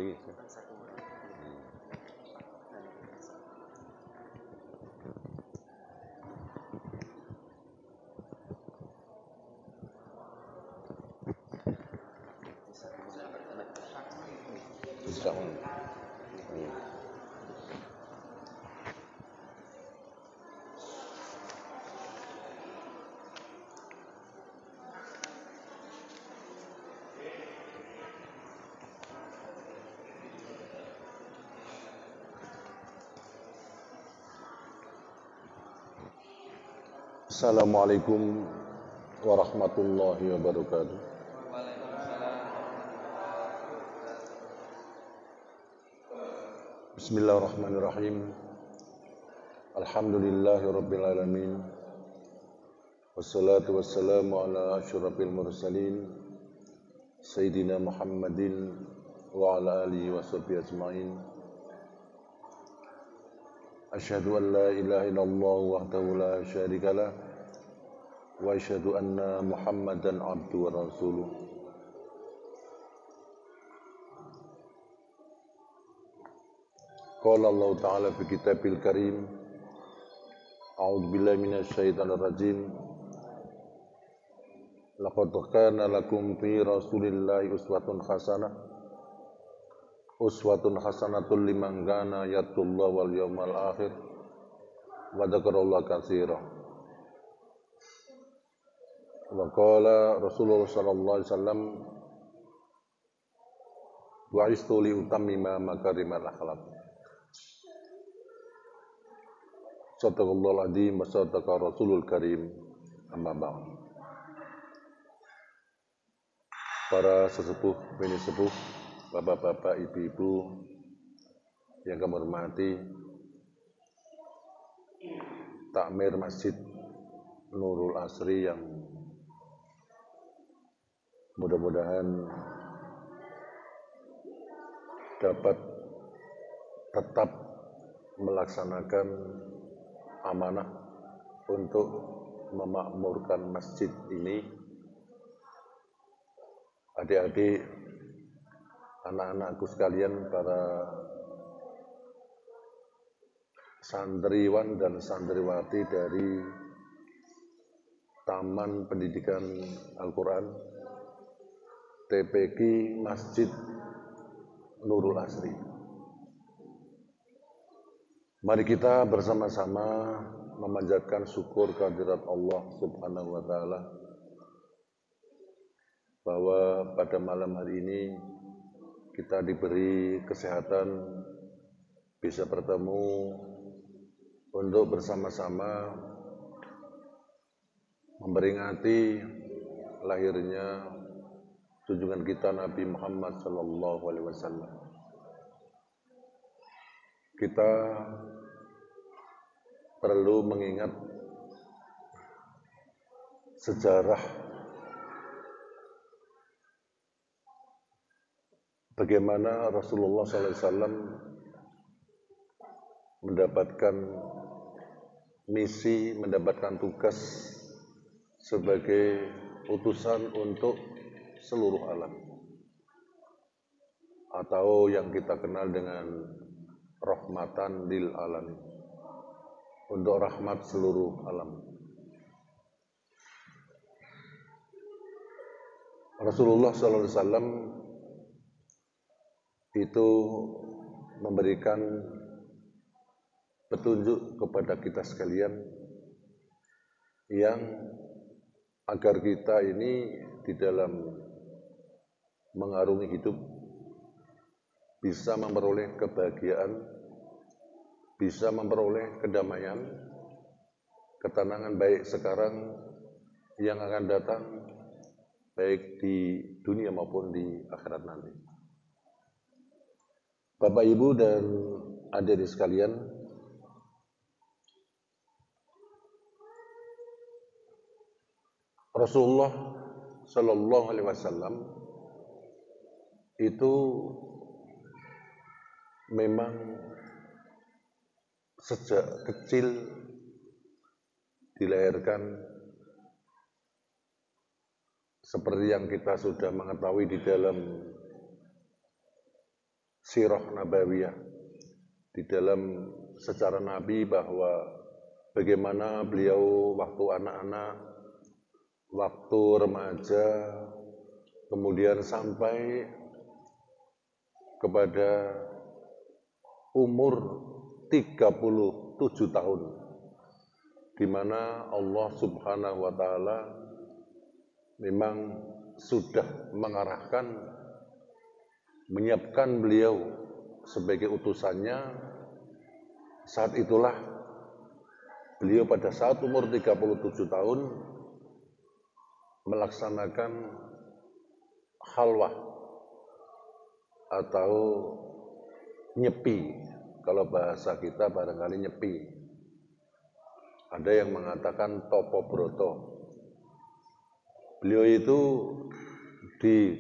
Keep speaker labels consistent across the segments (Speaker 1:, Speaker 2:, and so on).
Speaker 1: Bali. Assalamualaikum warahmatullahi wabarakatuh. Bismillahirrahmanirrahim. Alhamdulillahirabbil alamin. Wassalatu wassalamu ala asyrafil mursalin Sayyidina Muhammadin wa ala alihi washabihi ajmain. Asyhadu an la ilaha illallah wahdahu la syarikalah wa asyhadu anna Muhammadan abduhu wa rasuluh. Qala Allah Ta'ala fi kitabil karim. A'udzu billahi minasy syaithanir rajim. Laqad kana lakum fi Rasulillahi uswatun hasanatun liman kana yarjullaha wal yawmal akhir wa dzakarallaha katsiran. Wa qala Rasulullah sallallahu alaihi wasallam bu'istu li utammima makarimal akhlaq. Sadaqallahul adzim wa sadaqa Rasulul karim. Amma ba'd. Para sesepuh, bini sepuh, bapak-bapak, ibu-ibu yang kami hormati, takmir Masjid Nurul Asri yang mudah-mudahan dapat tetap melaksanakan amanah untuk memakmurkan masjid ini. Adik-adik, anak-anakku sekalian, para santriwan dan santriwati dari Taman Pendidikan Al-Quran TPQ Masjid Nurul Asri. Mari kita bersama-sama memanjatkan syukur kehadirat Allah Subhanahu wa Ta'ala bahwa pada malam hari ini kita diberi kesehatan bisa bertemu untuk bersama-sama memperingati lahirnya junjungan kita Nabi Muhammad sallallahu alaihi wasallam. Kita perlu mengingat sejarah bagaimana Rasulullah SAW mendapatkan misi, mendapatkan tugas sebagai utusan untuk seluruh alam, atau yang kita kenal dengan rahmatan lil alamin, untuk rahmat seluruh alam. Rasulullah SAW itu memberikan petunjuk kepada kita sekalian yang agar kita ini di dalam mengarungi hidup bisa memperoleh kebahagiaan, bisa memperoleh kedamaian, ketenangan baik sekarang yang akan datang, baik di dunia maupun di akhirat nanti. Bapak, Ibu, dan adik-adik sekalian, Rasulullah Sallallahu Alaihi Wasallam itu memang sejak kecil dilahirkan seperti yang kita sudah mengetahui di dalam sirah nabawiyah, di dalam sejarah Nabi, bahwa bagaimana beliau waktu anak-anak, waktu remaja, kemudian sampai kepada umur 37 tahun, di mana Allah Subhanahu wa Ta'ala memang sudah mengarahkan, menyiapkan beliau sebagai utusannya. Saat itulah beliau pada saat umur 37 tahun melaksanakan khalwah atau nyepi. Kalau bahasa kita barangkali nyepi. Ada yang mengatakan topo broto. Beliau itu di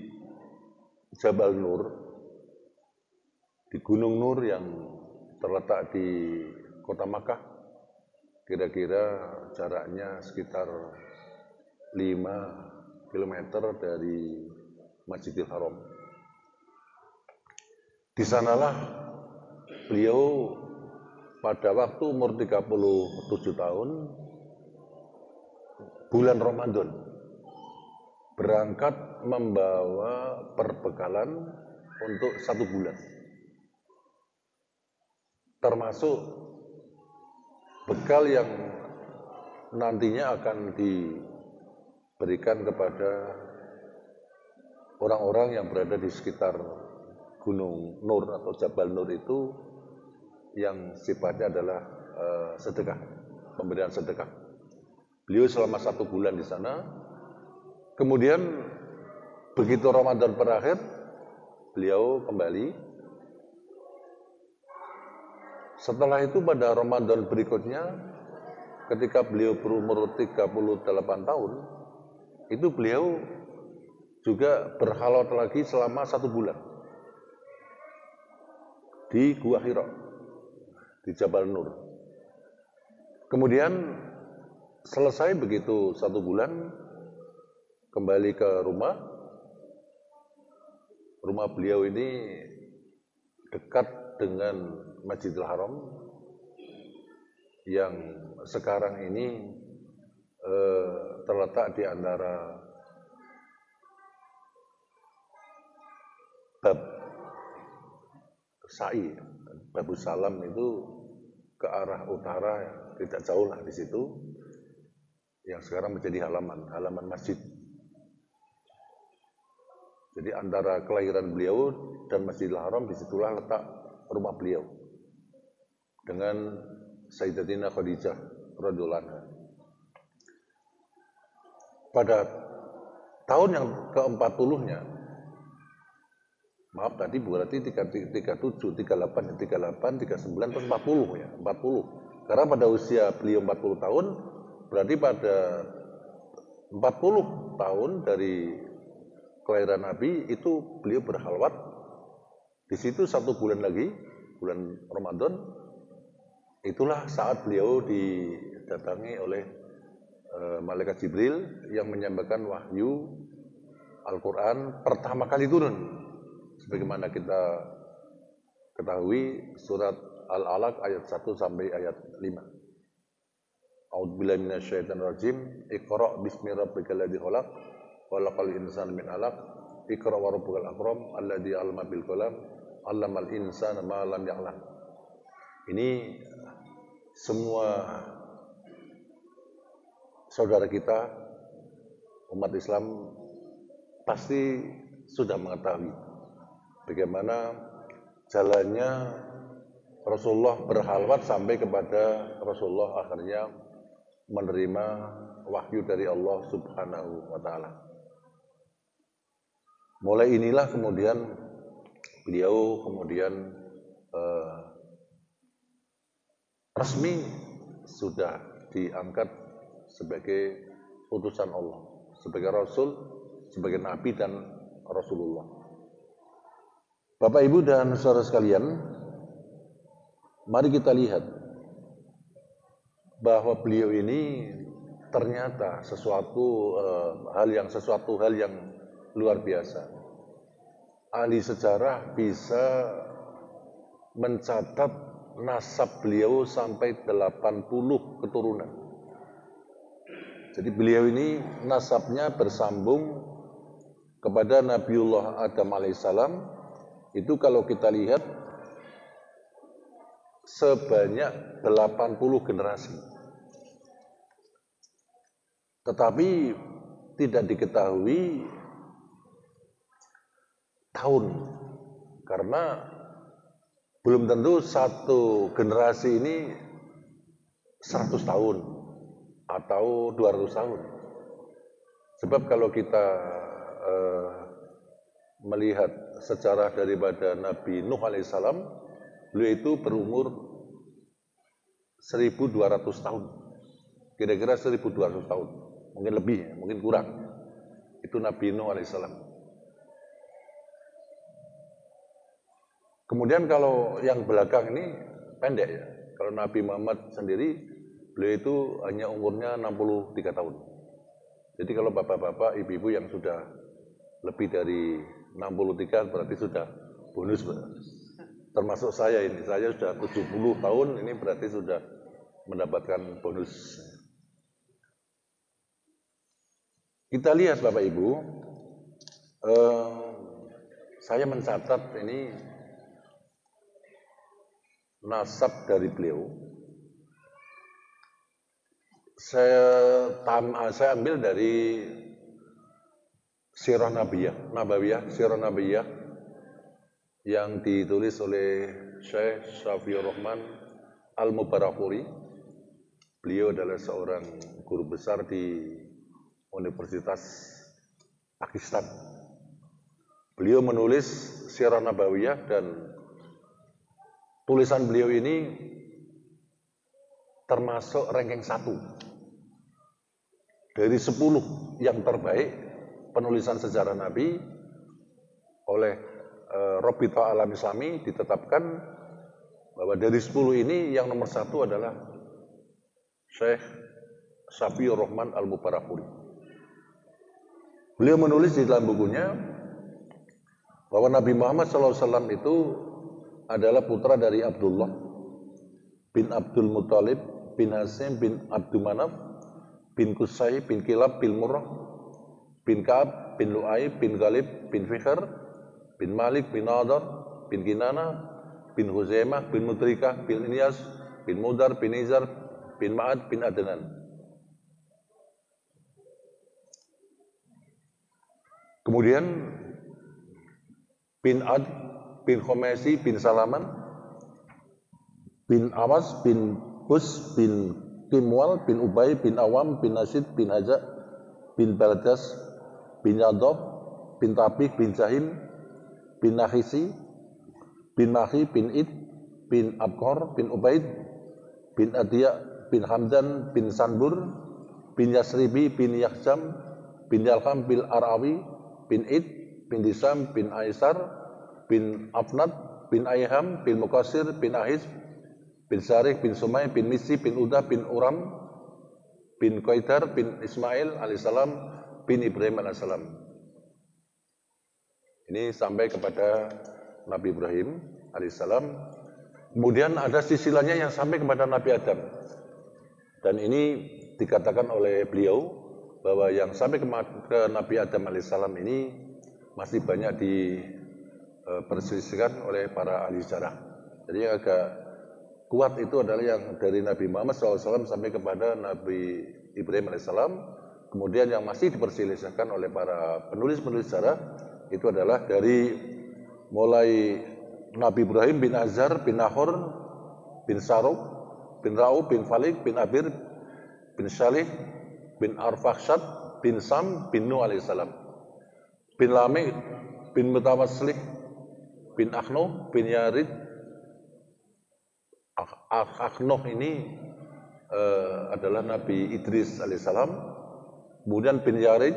Speaker 1: Jabal Nur, di Gunung Nur yang terletak di kota Makkah, kira-kira jaraknya sekitar 5 km dari Masjidil Haram. Di sanalah beliau pada waktu umur 37 tahun, bulan Ramadan, berangkat membawa perbekalan untuk 1 bulan. Termasuk bekal yang nantinya akan diberikan kepada orang-orang yang berada di sekitar Gunung Nur atau Jabal Nur itu, yang sifatnya adalah sedekah, pemberian sedekah. Beliau selama 1 bulan di sana. Kemudian begitu Ramadan berakhir, beliau kembali. Setelah itu pada Ramadan berikutnya, ketika beliau berumur 38 tahun, itu beliau juga berkhalwat lagi selama 1 bulan di Gua Hira, di Jabal Nur. Kemudian selesai begitu 1 bulan, kembali ke rumah. Rumah beliau ini dekat dengan Masjidil Haram, yang sekarang ini terletak di antara Bab Sa'i, Babus Salam itu ke arah utara, tidak jauh lah di situ, yang sekarang menjadi halaman masjid. Jadi antara kelahiran beliau dan Masjidil Haram, disitulah letak rumah beliau dengan Sayyidatina Khadijah radhiyallahu anha. Pada tahun yang ke-40-nya, maaf tadi berarti 37, 38, 39, terus 40 ya, 40. Karena pada usia beliau 40 tahun, berarti pada 40 tahun dari kelahiran Nabi itu beliau berkhalwat. Di situ 1 bulan lagi, bulan Ramadan, itulah saat beliau didatangi oleh Malaikat Jibril yang menyampaikan wahyu Al-Quran pertama kali turun. Sebagaimana kita ketahui, surat Al-Alaq ayat 1 sampai ayat 5. A'udzubillahi minasyaitonir rajim. Iqra' bismi rabbikal ladzi khalaq, khalaqal insana min 'alaq. Iqra' wa rabbukal akram alladzi 'allama bil qalam, 'allamal insana ma lam ya'lam. Ini semua saudara kita umat Islam pasti sudah mengetahui bagaimana jalannya Rasulullah berkhalwat sampai kepada Rasulullah akhirnya menerima wahyu dari Allah Subhanahu wa Ta'ala. Mulai inilah kemudian beliau resmi sudah diangkat sebagai utusan Allah, sebagai Rasul, sebagai Nabi dan Rasulullah. Bapak, Ibu, dan saudara sekalian, mari kita lihat bahwa beliau ini ternyata sesuatu hal yang luar biasa. Ahli sejarah bisa mencatat nasab beliau sampai 80 keturunan. Jadi beliau ini nasabnya bersambung kepada Nabiullah Adam alaihissalam. Itu kalau kita lihat sebanyak 80 generasi. Tetapi tidak diketahui tahun, karena belum tentu satu generasi ini 100 tahun atau 200 tahun. Sebab kalau kita melihat sejarah daripada Nabi Nuh alaihissalam, beliau itu berumur 1200 tahun. Kira-kira 1200 tahun. Mungkin lebih, mungkin kurang. Itu Nabi Nuh alaihissalam. Kemudian kalau yang belakang ini pendek ya. Kalau Nabi Muhammad sendiri, beliau itu hanya umurnya 63 tahun. Jadi kalau bapak-bapak, ibu-ibu yang sudah lebih dari 63 berarti sudah bonus. Termasuk saya ini, saya sudah 70 tahun, ini berarti sudah mendapatkan bonus. Kita lihat Bapak Ibu, saya mencatat ini nasab dari beliau. Saya ambil dari Sirah Nabawiyah yang ditulis oleh Syekh Syafiur Rahman Al-Mubarakfuri. Beliau adalah seorang guru besar di Universitas Pakistan. Beliau menulis Sirah Nabawiyah dan tulisan beliau ini termasuk ranking 1 dari 10 yang terbaik penulisan sejarah Nabi oleh Rabita Alam Islami. Ditetapkan bahwa dari 10 ini yang nomor 1 adalah Syekh Syafiur Rahman Al-Mubarakfuri. Beliau menulis di dalam bukunya bahwa Nabi Muhammad SAW itu adalah putra dari Abdullah bin Abdul Muttalib bin Hasim bin Abdul Manaf bin Qusay bin Kilab bin Murrah bin Ka'ab bin Lu'ay bin Ghalib bin Fikhr bin Malik bin Nadar bin Kinana bin Huzaimah bin Mudrikah bin Ilyas bin Mudar bin Nizar bin Ma'ad bin Adnan. Kemudian bin Ad bin Khomesi bin Salaman bin Awas bin Hus bin Kimwal bin Ubay bin Awam bin Nasid bin Haja bin Baldas bin Yadob bin Tabih bin Jahim bin Nahisi bin Mahi bin Id bin Abqar bin Ubaid bin Adiyah bin Hamdan bin Sanbur bin Yasribi bin Yahjam bin Yalham bin Arawi bin Id bin Disam bin Aisar bin Afnad bin Ayham bin Mukasir bin Ahis bin Syarih bin Sumay bin Misi bin Udah bin Uram bin Qaidar bin Ismail alaihissalam bin Ibrahim alaihissalam. Ini sampai kepada Nabi Ibrahim alaihissalam. Kemudian ada silsilahnya yang sampai kepada Nabi Adam. Dan ini dikatakan oleh beliau bahwa yang sampai ke Nabi Adam alaihissalam ini masih banyak diperselisihkan oleh para ahli sejarah. Jadi yang agak kuat itu adalah yang dari Nabi Muhammad SAW sampai kepada Nabi Ibrahim AS. Kemudian yang masih diperselisihkan oleh para penulis-penulis sejarah itu adalah dari mulai Nabi Ibrahim bin Azhar bin Nahor bin Saruk bin Ra'u bin Falik bin Abir bin Salih bin Arfakhshad bin Sam bin Nuh alaihissalam bin Lamih bin Mutawasslih bin Akhnuh bin Yarid. Akhnuh ini adalah Nabi Idris alaihissalam. Kemudian bin Yarid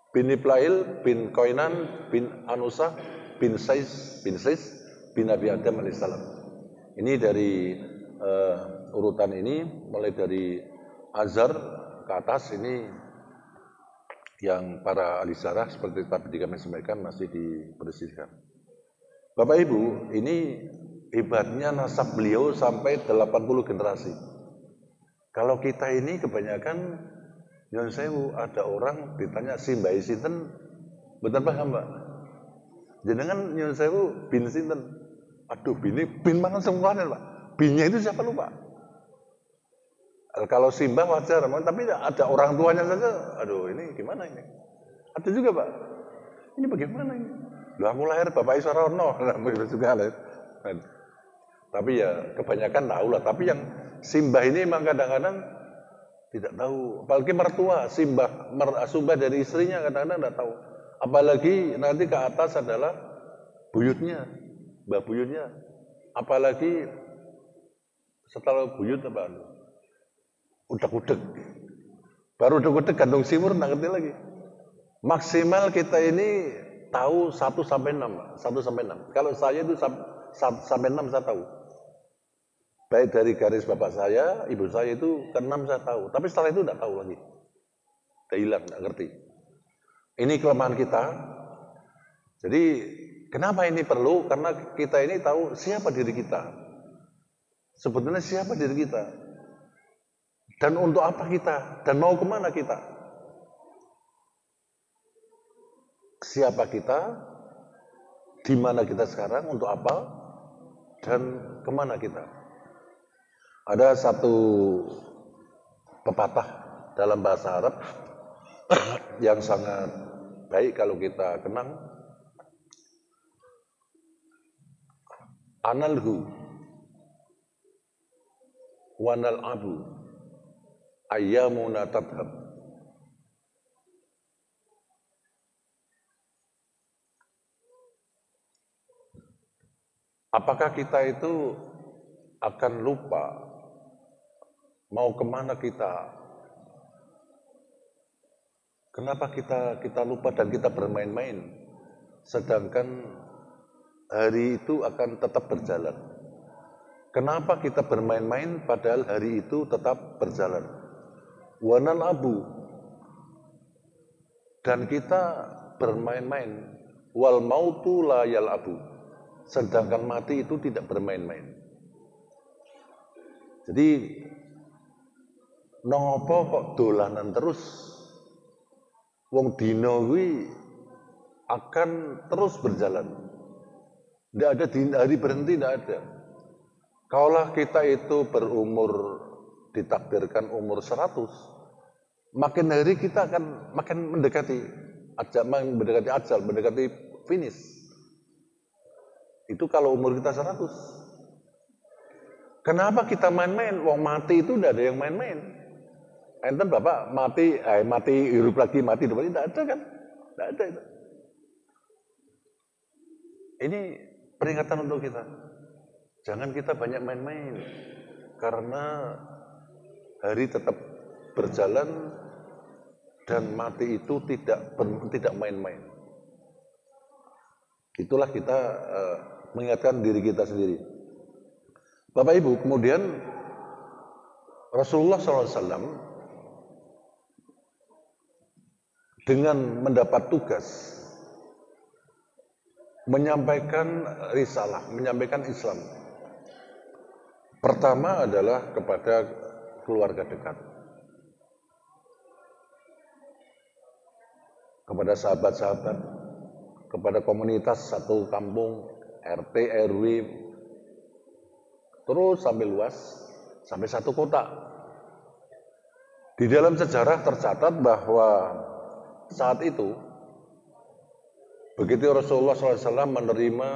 Speaker 1: bin Iplail bin Koinan bin Anusa bin Sais bin Nabi Adam alaihissalam. Ini dari urutan ini mulai dari Azhar ke atas ini yang para ahli sejarah seperti tadi kami sampaikan masih diperselisihkan. Bapak Ibu, ini hebatnya nasab beliau sampai 80 generasi. Kalau kita ini kebanyakan Nyun Sewu, ada orang ditanya Simbah sinten, betul paham Mbak? Jenengan Nyun Sewu bin sinten? Aduh, bin mangan semuanya Pak. Binnya itu siapa lupa? Kalau Simbah wajar, tapi ada orang tuanya saja. Aduh, ini gimana ini? Ada juga Pak. Ini bagaimana ini? Lah aku lahir Bapak Iswarono, juga lah. Tapi ya kebanyakan tahu lah. Tapi yang Simbah ini memang kadang-kadang tidak tahu. Apalagi mertua, Simbah dari istrinya kadang-kadang tidak tahu. Apalagi nanti ke atas adalah buyutnya, mbah buyutnya. Apalagi setelah buyut apa? Udak-udak. Baru udak-udak gantung simur nggak ngerti lagi. Maksimal kita ini tahu 1 sampai 6. 1 sampai 6. Kalau saya itu sampai 6 saya tahu. Baik dari garis bapak saya, ibu saya itu ke 6 saya tahu. Tapi setelah itu tidak tahu lagi. Udah hilang, tidak ngerti. Ini kelemahan kita. Jadi kenapa ini perlu? Karena kita ini tahu siapa diri kita. Sebetulnya siapa diri kita. Dan untuk apa kita? Dan mau kemana kita? Siapa kita? Di mana kita sekarang? Untuk apa? Dan kemana kita? Ada satu pepatah dalam bahasa Arab yang sangat baik kalau kita kenang. Analhu wanal abu ayyamuna tadhab. Apakah kita itu akan lupa mau kemana kita? Kenapa kita lupa dan kita bermain-main? Sedangkan hari itu akan tetap berjalan. Kenapa kita bermain-main padahal hari itu tetap berjalan? Wanal abu. Dan kita bermain-main. Wal mautu la yal abu. Sedangkan mati itu tidak bermain-main. Jadi nopo kok dolanan terus? Wong dino kuwi akan terus berjalan. Tidak ada hari berhenti, tidak ada. Kaulah kita itu berumur ditakdirkan umur 100, makin hari kita akan makin mendekati ajal, mendekati finish. Itu kalau umur kita 100. Kenapa kita main-main? Wong mati itu tidak ada yang main-main. Enten Bapak mati hidup lagi, mati hidup lagi, tidak ada kan? Tidak ada itu. Ini peringatan untuk kita. Jangan kita banyak main-main. Karena hari tetap berjalan dan mati itu tidak main-main. Itulah kita mengingatkan diri kita sendiri. Bapak Ibu, kemudian Rasulullah SAW dengan mendapat tugas menyampaikan risalah, menyampaikan Islam. Pertama adalah kepada keluarga dekat, kepada sahabat-sahabat, kepada komunitas satu kampung, RT, RW, terus sampai luas, sampai satu kota. Di dalam sejarah tercatat bahwa saat itu, begitu Rasulullah SAW menerima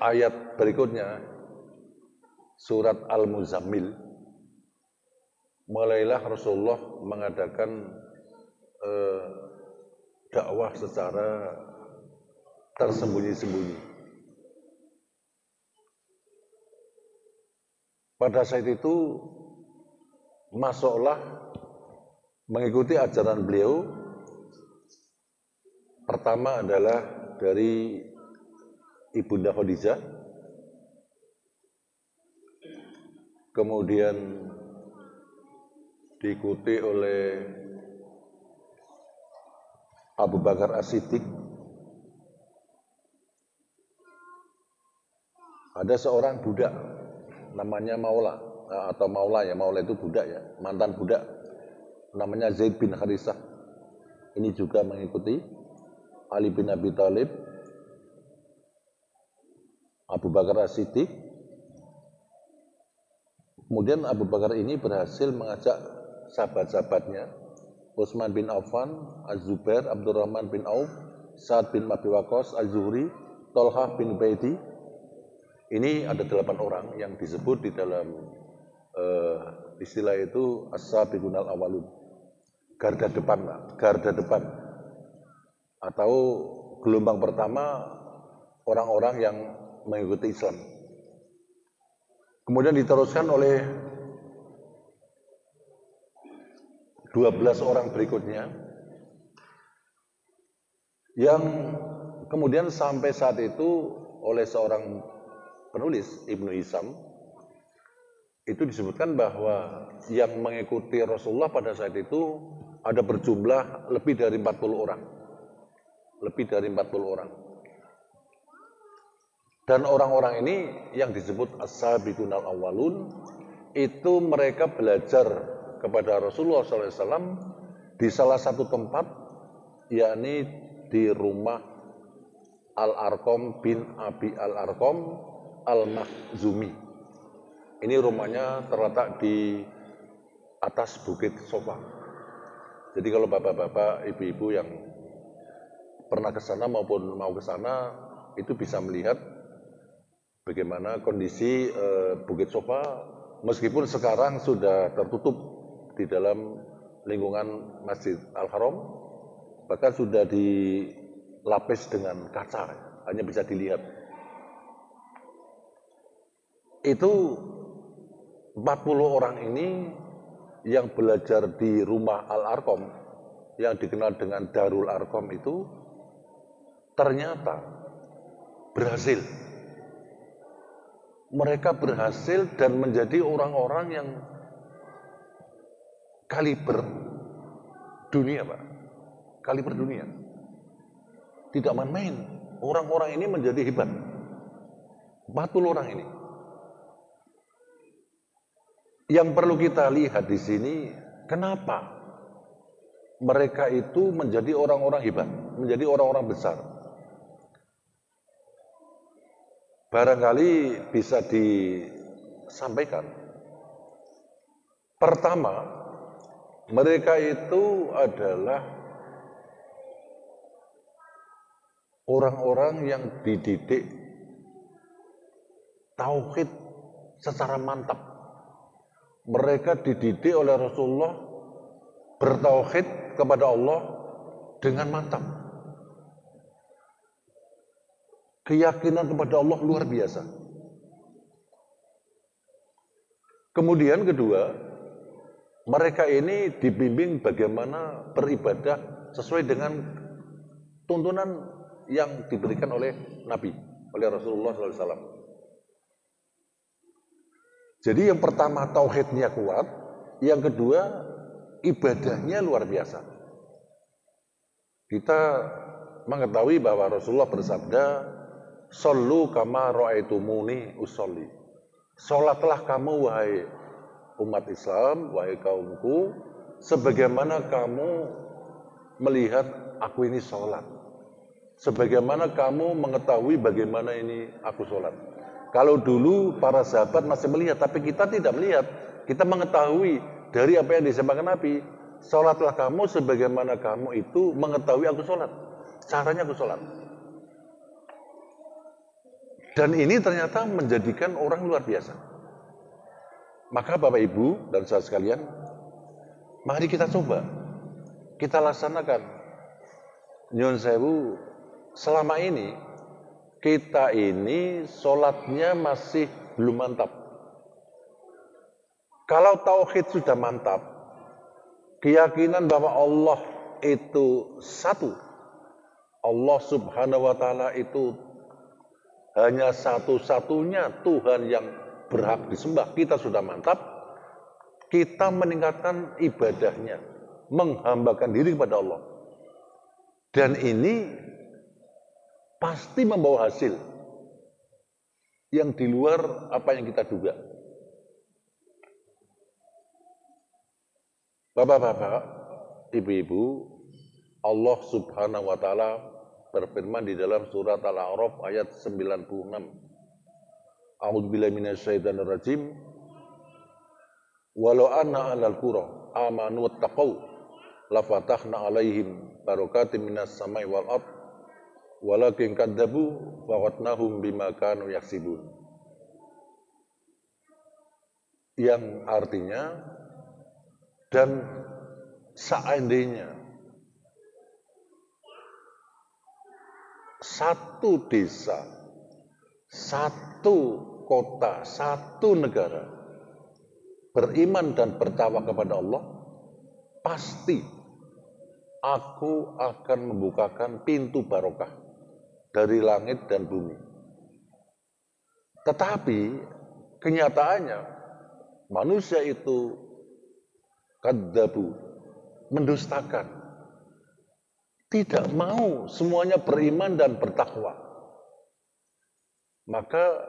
Speaker 1: ayat berikutnya, surat Al-Muzammil, mulailah Rasulullah mengadakan dakwah secara tersembunyi-sembunyi. Pada saat itu masuklah mengikuti ajaran beliau. Pertama adalah dari Ibunda Khadijah, kemudian diikuti oleh Abu Bakar As-Siddiq. Ada seorang budak namanya Maula atau Maula ya, Maula itu budak ya, mantan budak namanya Zaid bin Harisah. Ini juga mengikuti Ali bin Abi Thalib, Abu Bakar As-Siddiq. Kemudian Abu Bakar ini berhasil mengajak sahabat-sahabatnya, Utsman bin Affan, Az-Zubair, Abdurrahman bin Auf, Sa'ad bin Abi Waqqas, Az-Zuhri, Thalhah bin Ubaidi. Ini ada 8 orang yang disebut di dalam istilah itu as-sabiqun al-awwalun. Garda depan, garda depan. Atau gelombang pertama orang-orang yang mengikuti Islam. Kemudian diteruskan oleh 12 orang berikutnya yang kemudian sampai saat itu oleh seorang penulis Ibnu Hisam itu disebutkan bahwa yang mengikuti Rasulullah pada saat itu ada berjumlah lebih dari 40 orang. Lebih dari 40 orang. Dan orang-orang ini yang disebut as-sabiqun al-awwalun itu mereka belajar kepada Rasulullah SAW di salah satu tempat, yakni di rumah Al-Arqam bin Abi Al-Arqam Al-Makhzumi. Ini rumahnya terletak di atas Bukit Sofa. Jadi kalau bapak-bapak, ibu-ibu yang pernah ke sana maupun mau ke sana itu bisa melihat bagaimana kondisi Bukit Sofa meskipun sekarang sudah tertutup di dalam lingkungan Masjid Al-Haram, bahkan sudah dilapis dengan kaca, hanya bisa dilihat. Itu 40 orang ini yang belajar di rumah Al-Arqam yang dikenal dengan Darul Arqam itu ternyata berhasil. Mereka berhasil dan menjadi orang-orang yang kaliber dunia, Pak. Kaliber dunia. Tidak main-main. Orang-orang ini menjadi hebat. 40 orang ini. Yang perlu kita lihat di sini, kenapa mereka itu menjadi orang-orang hebat, menjadi orang-orang besar. Barangkali bisa disampaikan. Pertama, mereka itu adalah orang-orang yang dididik tauhid secara mantap. Mereka dididik oleh Rasulullah bertauhid kepada Allah dengan mantap. Keyakinan kepada Allah luar biasa. Kemudian kedua, mereka ini dibimbing bagaimana beribadah sesuai dengan tuntunan yang diberikan oleh Nabi, oleh Rasulullah SAW. Jadi yang pertama tauhidnya kuat, yang kedua ibadahnya luar biasa. Kita mengetahui bahwa Rasulullah bersabda, "Shollu kama ra'aitumuni usolli." Salatlah kamu wahai umat Islam, wahai kaumku, sebagaimana kamu melihat aku ini sholat. Sebagaimana kamu mengetahui bagaimana ini aku sholat. Kalau dulu para sahabat masih melihat, tapi kita tidak melihat. Kita mengetahui dari apa yang disampaikan Nabi. Sholatlah kamu sebagaimana kamu itu mengetahui aku sholat. Caranya aku sholat. Dan ini ternyata menjadikan orang luar biasa. Maka Bapak Ibu dan saudara sekalian, mari kita coba. Kita laksanakan. Nyun sewu, selama ini kita ini sholatnya masih belum mantap. Kalau tauhid sudah mantap, keyakinan bahwa Allah itu satu, Allah Subhanahu wa Ta'ala itu hanya satu-satunya Tuhan yang berhak disembah, kita sudah mantap. Kita meningkatkan ibadahnya, menghambakan diri kepada Allah Dan ini pasti membawa hasil yang di luar apa yang kita duga. Bapak-bapak, ibu-ibu, Allah Subhanahu wa taala berfirman di dalam surat Al-A'raf ayat 96. A'udzubillahi minasyaitonir rajim. Walau anna 'alal qura amanu wattaqau lafatahna 'alaihim barakatim minas samai wal ard walakin kadzabu faqatnahum bima kanu yaksibun. Yang artinya, dan seandainya satu desa, satu kota, satu negara beriman dan bertakwa kepada Allah, pasti aku akan membukakan pintu barokah dari langit dan bumi. Tetapi kenyataannya manusia itu kadzabu, mendustakan, tidak mau semuanya beriman dan bertakwa. Maka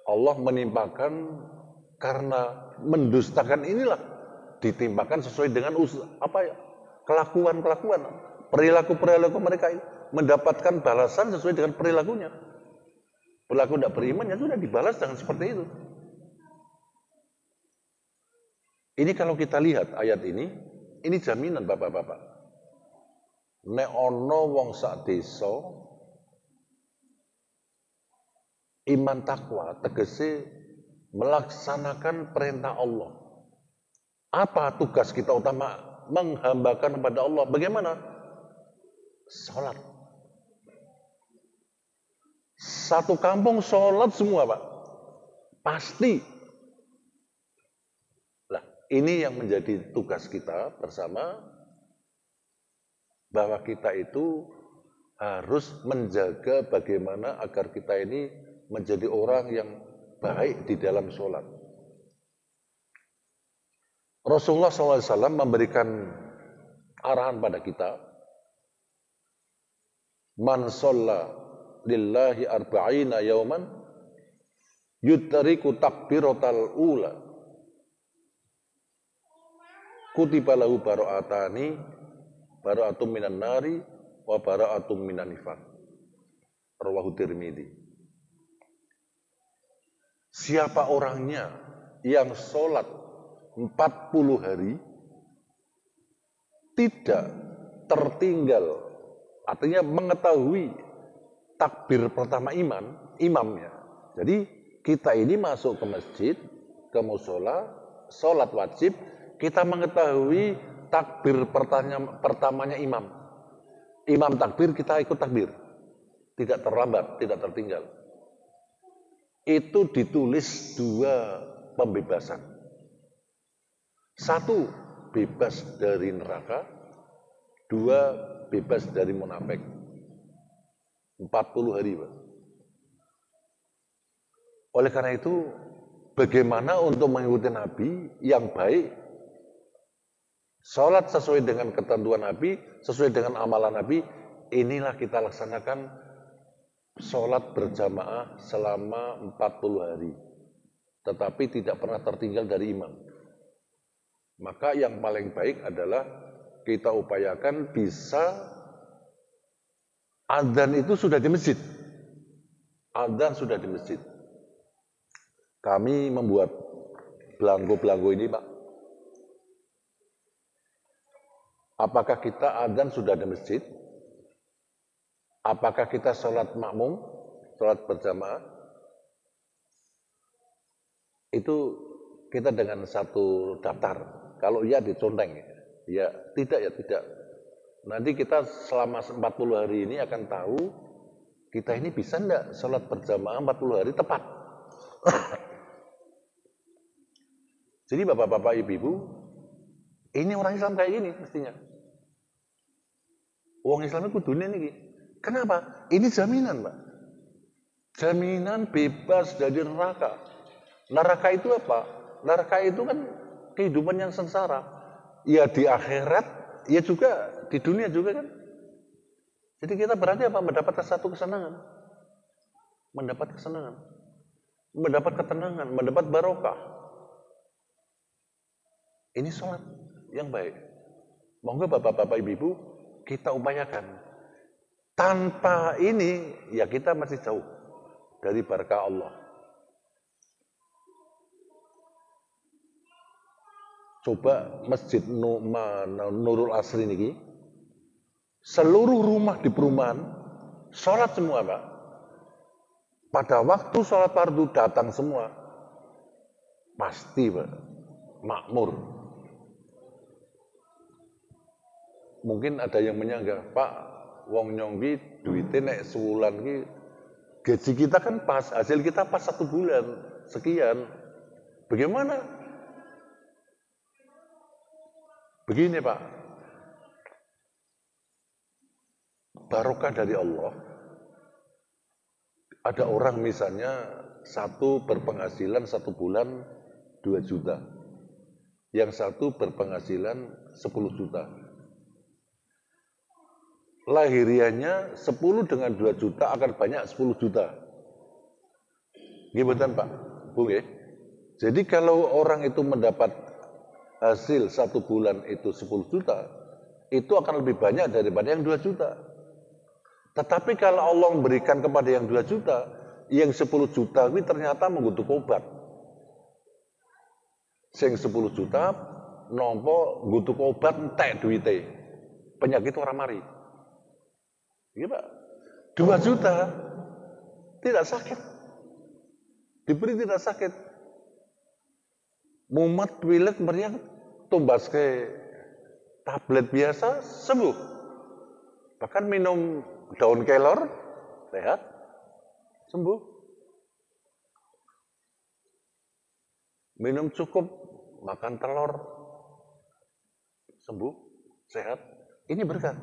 Speaker 1: Allah menimpakan, karena mendustakan inilah ditimpakan sesuai dengan kelakuan-kelakuan, perilaku-perilaku mereka itu mendapatkan balasan sesuai dengan perilakunya. Perilaku tidak beriman ya sudah dibalas dengan seperti itu. Ini kalau kita lihat ayat ini jaminan bapak-bapak. Nek ono wong sak desa iman takwa tegese melaksanakan perintah Allah. Apa tugas kita utama? Menghambakan kepada Allah. Bagaimana? Salat. Satu kampung salat semua, Pak. Pasti. Ini yang menjadi tugas kita bersama, bahwa kita itu harus menjaga bagaimana agar kita ini menjadi orang yang baik di dalam sholat. Rasulullah SAW memberikan arahan pada kita, man sholla lillahi arba'ina yauman yudtariku takbiratal ula kutiba lahu bara'atani bara'atum minan nari wa bara'atum minan nifaq. Rawahu Tirmidzi. Siapa orangnya yang sholat 40 hari tidak tertinggal, artinya mengetahui takbir pertama imamnya. Jadi kita ini masuk ke masjid, ke mushola, sholat wajib, kita mengetahui takbir pertamanya imam. Imam takbir, kita ikut takbir. Tidak terlambat, tidak tertinggal. Itu ditulis 2 pembebasan. 1, bebas dari neraka. 2, bebas dari munafik. 40 hari, Pak. Oleh karena itu, bagaimana untuk mengikuti Nabi yang baik? Sholat sesuai dengan ketentuan Nabi, sesuai dengan amalan Nabi, inilah kita laksanakan sholat berjamaah selama 40 hari. Tetapi tidak pernah tertinggal dari imam. Maka yang paling baik adalah kita upayakan bisa adzan itu sudah di masjid. Adzan sudah di masjid. Kami membuat belangko-belangko ini, Pak. Apakah kita adzan sudah di masjid? Apakah kita sholat makmum, sholat berjamaah? Itu kita dengan satu daftar. Kalau iya diconteng, ya tidak. Nanti kita selama 40 hari ini akan tahu kita ini bisa enggak sholat berjamaah 40 hari tepat. Jadi bapak-bapak, ibu-ibu, ini orang Islam kayak gini mestinya. Orang Islam itu dunia ini. Kenapa? Ini jaminan, Pak. Jaminan bebas dari neraka. Neraka itu apa? Neraka itu kan kehidupan yang sengsara. Ya di akhirat, ya juga di dunia juga kan. Jadi kita berarti apa? Mendapatkan satu kesenangan. Mendapat kesenangan. Mendapat ketenangan, mendapat barokah. Ini sholat yang baik. Monggo bapak-bapak ibu-ibu kita upayakan. Tanpa ini ya kita masih jauh dari berkah Allah. Coba Masjid Nurul Asri ini, seluruh rumah di perumahan sholat semua Pak. Pada waktu sholat fardu datang semua, pasti Pak, makmur. Mungkin ada yang menyangka, Pak, wong nyonggi duitnya nek sebulan ki, gaji kita kan pas, hasil kita pas 1 bulan, sekian. Bagaimana? Begini Pak, barokah dari Allah. Ada orang misalnya satu berpenghasilan 1 bulan 2 juta, yang satu berpenghasilan 10 juta. Lahiriannya 10 dengan 2 juta akan banyak 10 juta. Gimana Pak? Bu, ya? Jadi kalau orang itu mendapat hasil 1 bulan itu 10 juta, itu akan lebih banyak daripada yang 2 juta. Tetapi kalau Allah memberikan kepada yang 2 juta, yang 10 juta ini ternyata membutuhkan obat. Yang 10 juta nompo membutuhkan obat entek duite. Penyakit orang mari. Iya Pak. 2 juta tidak sakit. Diberi tidak sakit. Mumet pilek meriang tumbas ke tablet biasa sembuh. Bahkan minum daun kelor sehat sembuh. Minum cukup, makan telur sembuh, sehat. Ini berkah.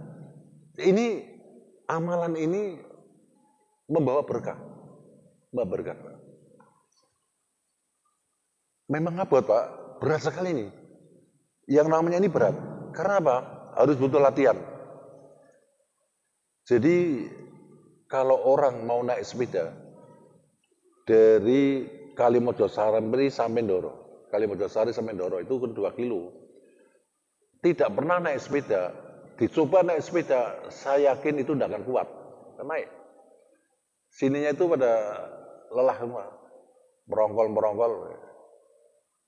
Speaker 1: Ini amalan ini membawa berkah. Membawa berkah. Memang abot Pak, berat sekali ini. Yang namanya ini berat. Karena apa? Harus butuh latihan. Jadi kalau orang mau naik sepeda dari Kalimojosari sampai Ndoro, Kalimojosari sampai Ndoro itu kan 2 kilo. Tidak pernah naik sepeda, dicoba naik sepeda, saya yakin itu tidak akan kuat. Naik. Sininya itu pada lelah semua, merongkol.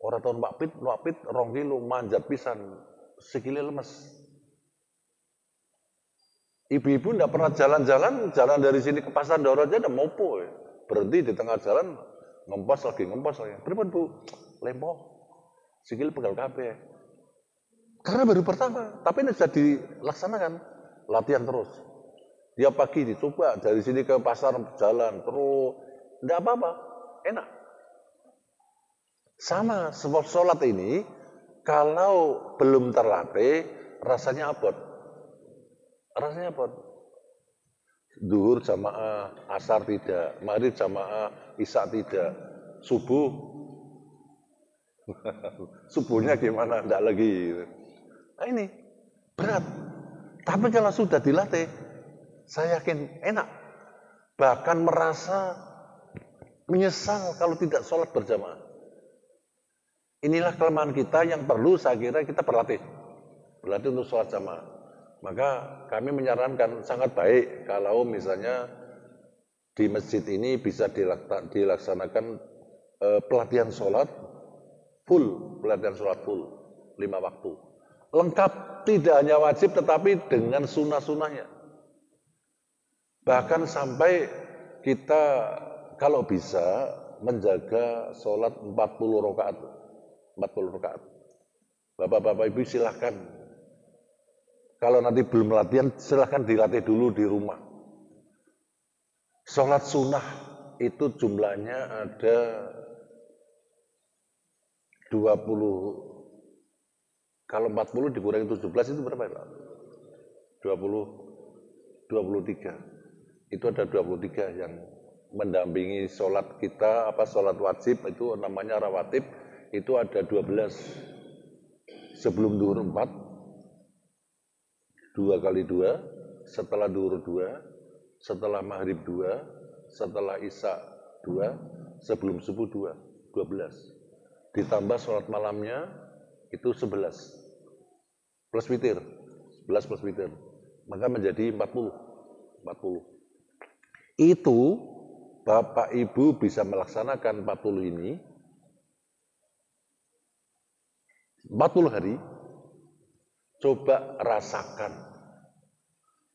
Speaker 1: Orang tahun Pak Pit 2 kilo manjat pisan, sikile lemes. Ibu-ibu tidak pernah jalan dari sini ke pasar Ndoro aja udah mopo. Berhenti di tengah jalan, ngempos lagi. Pripun Bu? Lempoh. Sikil pegal kabeh. Karena baru pertama, tapi ini sudah dilaksanakan. Latihan terus. Dia pagi dicoba dari sini ke pasar jalan terus. Tidak apa-apa, enak. Sama sebab sholat ini, kalau belum terlatih, rasanya abot. Zuhur jamaah, asar tidak, maghrib jamaah, isya tidak, subuhnya gimana? Tidak lagi. Nah ini berat. Tapi kalau sudah dilatih, saya yakin enak. Bahkan merasa menyesal kalau tidak sholat berjamaah. Inilah kelemahan kita yang perlu saya kira kita berlatih untuk sholat jamaah. Maka kami menyarankan sangat baik kalau misalnya di masjid ini bisa dilaksanakan pelatihan sholat full 5 waktu. Lengkap, tidak hanya wajib tetapi dengan sunnah-sunnahnya. Bahkan sampai kita kalau bisa menjaga sholat 40 rakaat. Bapak-bapak ibu silahkan. Kalau nanti belum latihan, silahkan dilatih dulu di rumah. Sholat sunnah itu jumlahnya ada 20. Kalau 40 dikurangi 17 itu berapa Pak? 23. Itu ada 23 yang mendampingi sholat kita, sholat wajib itu namanya rawatib. Itu ada 12 sebelum zuhur 4, 2 kali 2, setelah duhur 2, setelah maghrib 2, setelah isya 2, sebelum subuh 2, 12. Ditambah sholat malamnya itu 11. Plus witir, 11 plus witir. Maka menjadi 40. Itu Bapak Ibu bisa melaksanakan 40 ini 40 hari. Coba rasakan.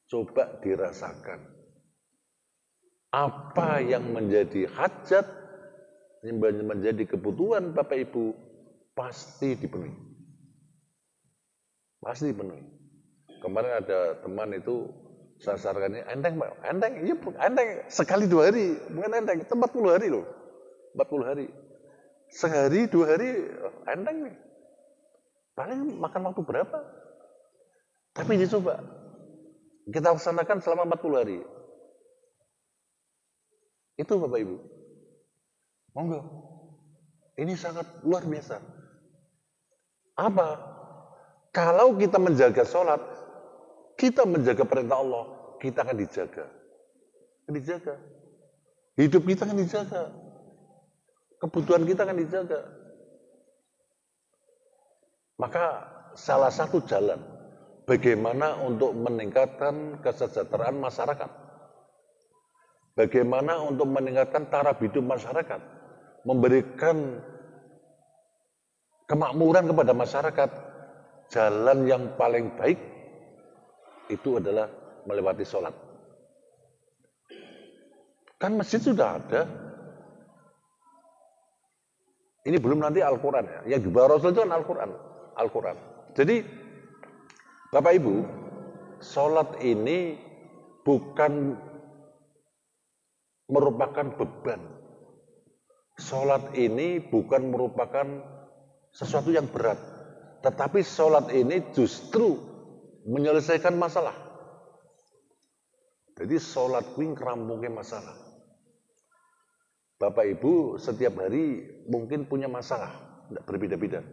Speaker 1: Coba dirasakan. Apa yang menjadi hajat, yang menjadi kebutuhan Bapak Ibu pasti dipenuhi. Pasti dipenuhi. Kemarin ada teman itu saya sarankan, enteng Pak, enteng, iya enteng, sekali 2 hari, bukan enteng, itu 40 hari loh, 40 hari, sehari 2 hari, enteng nih, paling makan waktu berapa, tapi dicoba, kita laksanakan selama 40 hari, itu Bapak Ibu, monggo, ini sangat luar biasa, apa? Kalau kita menjaga sholat, kita menjaga perintah Allah, kita akan dijaga. Dijaga. Hidup kita akan dijaga. Kebutuhan kita akan dijaga. Maka salah satu jalan bagaimana untuk meningkatkan kesejahteraan masyarakat. Bagaimana untuk meningkatkan taraf hidup masyarakat. Memberikan kemakmuran kepada masyarakat. Jalan yang paling baik itu adalah melewati sholat. Kan masjid sudah ada. Ini belum nanti Al-Quran ya. Yang dibawa Rasul itu kan Al-Quran. Jadi Bapak Ibu, sholat ini bukan merupakan beban. Sholat ini bukan merupakan sesuatu yang berat. Tetapi sholat ini justru menyelesaikan masalah. Jadi sholat kuwi ngerampungke masalah. Bapak Ibu setiap hari mungkin punya masalah, tidak berbeda-beda.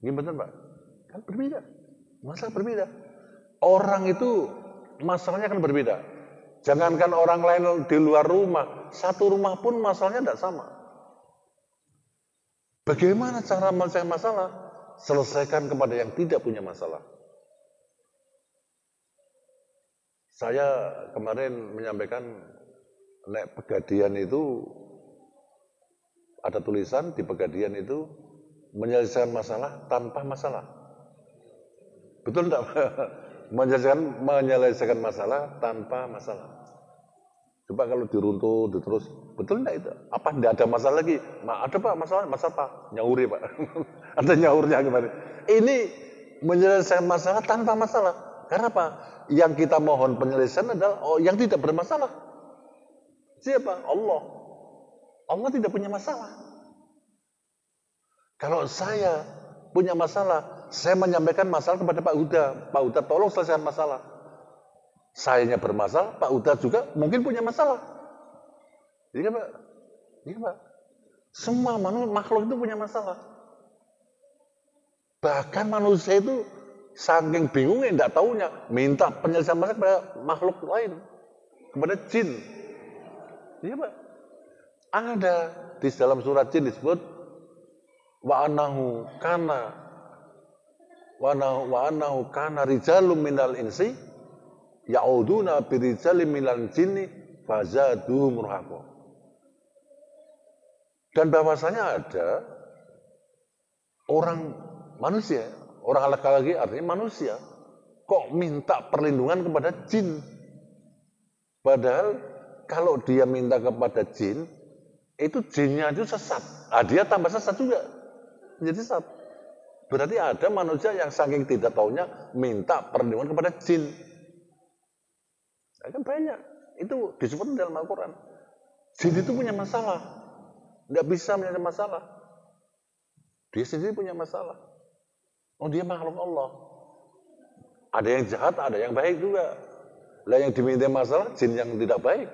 Speaker 1: Ini benar Pak? Kan berbeda. Masalah berbeda. Orang itu masalahnya kan berbeda. Jangankan orang lain di luar rumah, satu rumah pun masalahnya tidak sama. Bagaimana cara menyelesaikan masalah? Selesaikan kepada yang tidak punya masalah. Saya kemarin menyampaikan nek Pegadian itu ada tulisan di Pegadian itu menyelesaikan masalah tanpa masalah. Betul enggak? menyelesaikan masalah tanpa masalah. Coba kalau diruntut terus, betul enggak itu? Apa enggak ada masalah lagi? Ada Pak masalah Pak? Nyauri Pak. Ada nyaurnya kemarin. Ini menyelesaikan masalah tanpa masalah. Karena apa? Yang kita mohon penyelesaian adalah yang tidak bermasalah. Siapa? Allah. Allah tidak punya masalah. Kalau saya punya masalah, saya menyampaikan masalah kepada Pak Huda. Pak Huda tolong selesaikan masalah. Sayanya bermasalah, Pak Huda juga mungkin punya masalah. Iya Pak? Iya Pak? Semua makhluk itu punya masalah. Bahkan manusia itu saking bingungnya, tidak tahunya, minta penyelesaian masalah kepada makhluk lain, kepada jin. Iya Pak? Ada di dalam surat jin disebut wa anahu kana rijalum minal insi ya'uduna birijalim minal jinni fazaduhum rahaqa. Dan bahwasanya ada orang manusia, orang laki-laki artinya manusia, kok minta perlindungan kepada jin. Padahal kalau dia minta kepada jin, itu jinnya itu sesat. Dia tambah sesat juga. Menjadi sesat. Berarti ada manusia yang saking tidak taunya minta perlindungan kepada jin. Kan banyak. Itu disebut dalam Al-Quran. Jin itu punya masalah. Tidak bisa menyelesaikan masalah. Dia sendiri punya masalah. Dia makhluk Allah. Ada yang jahat, ada yang baik juga. Lah yang diminta masalah jin yang tidak baik.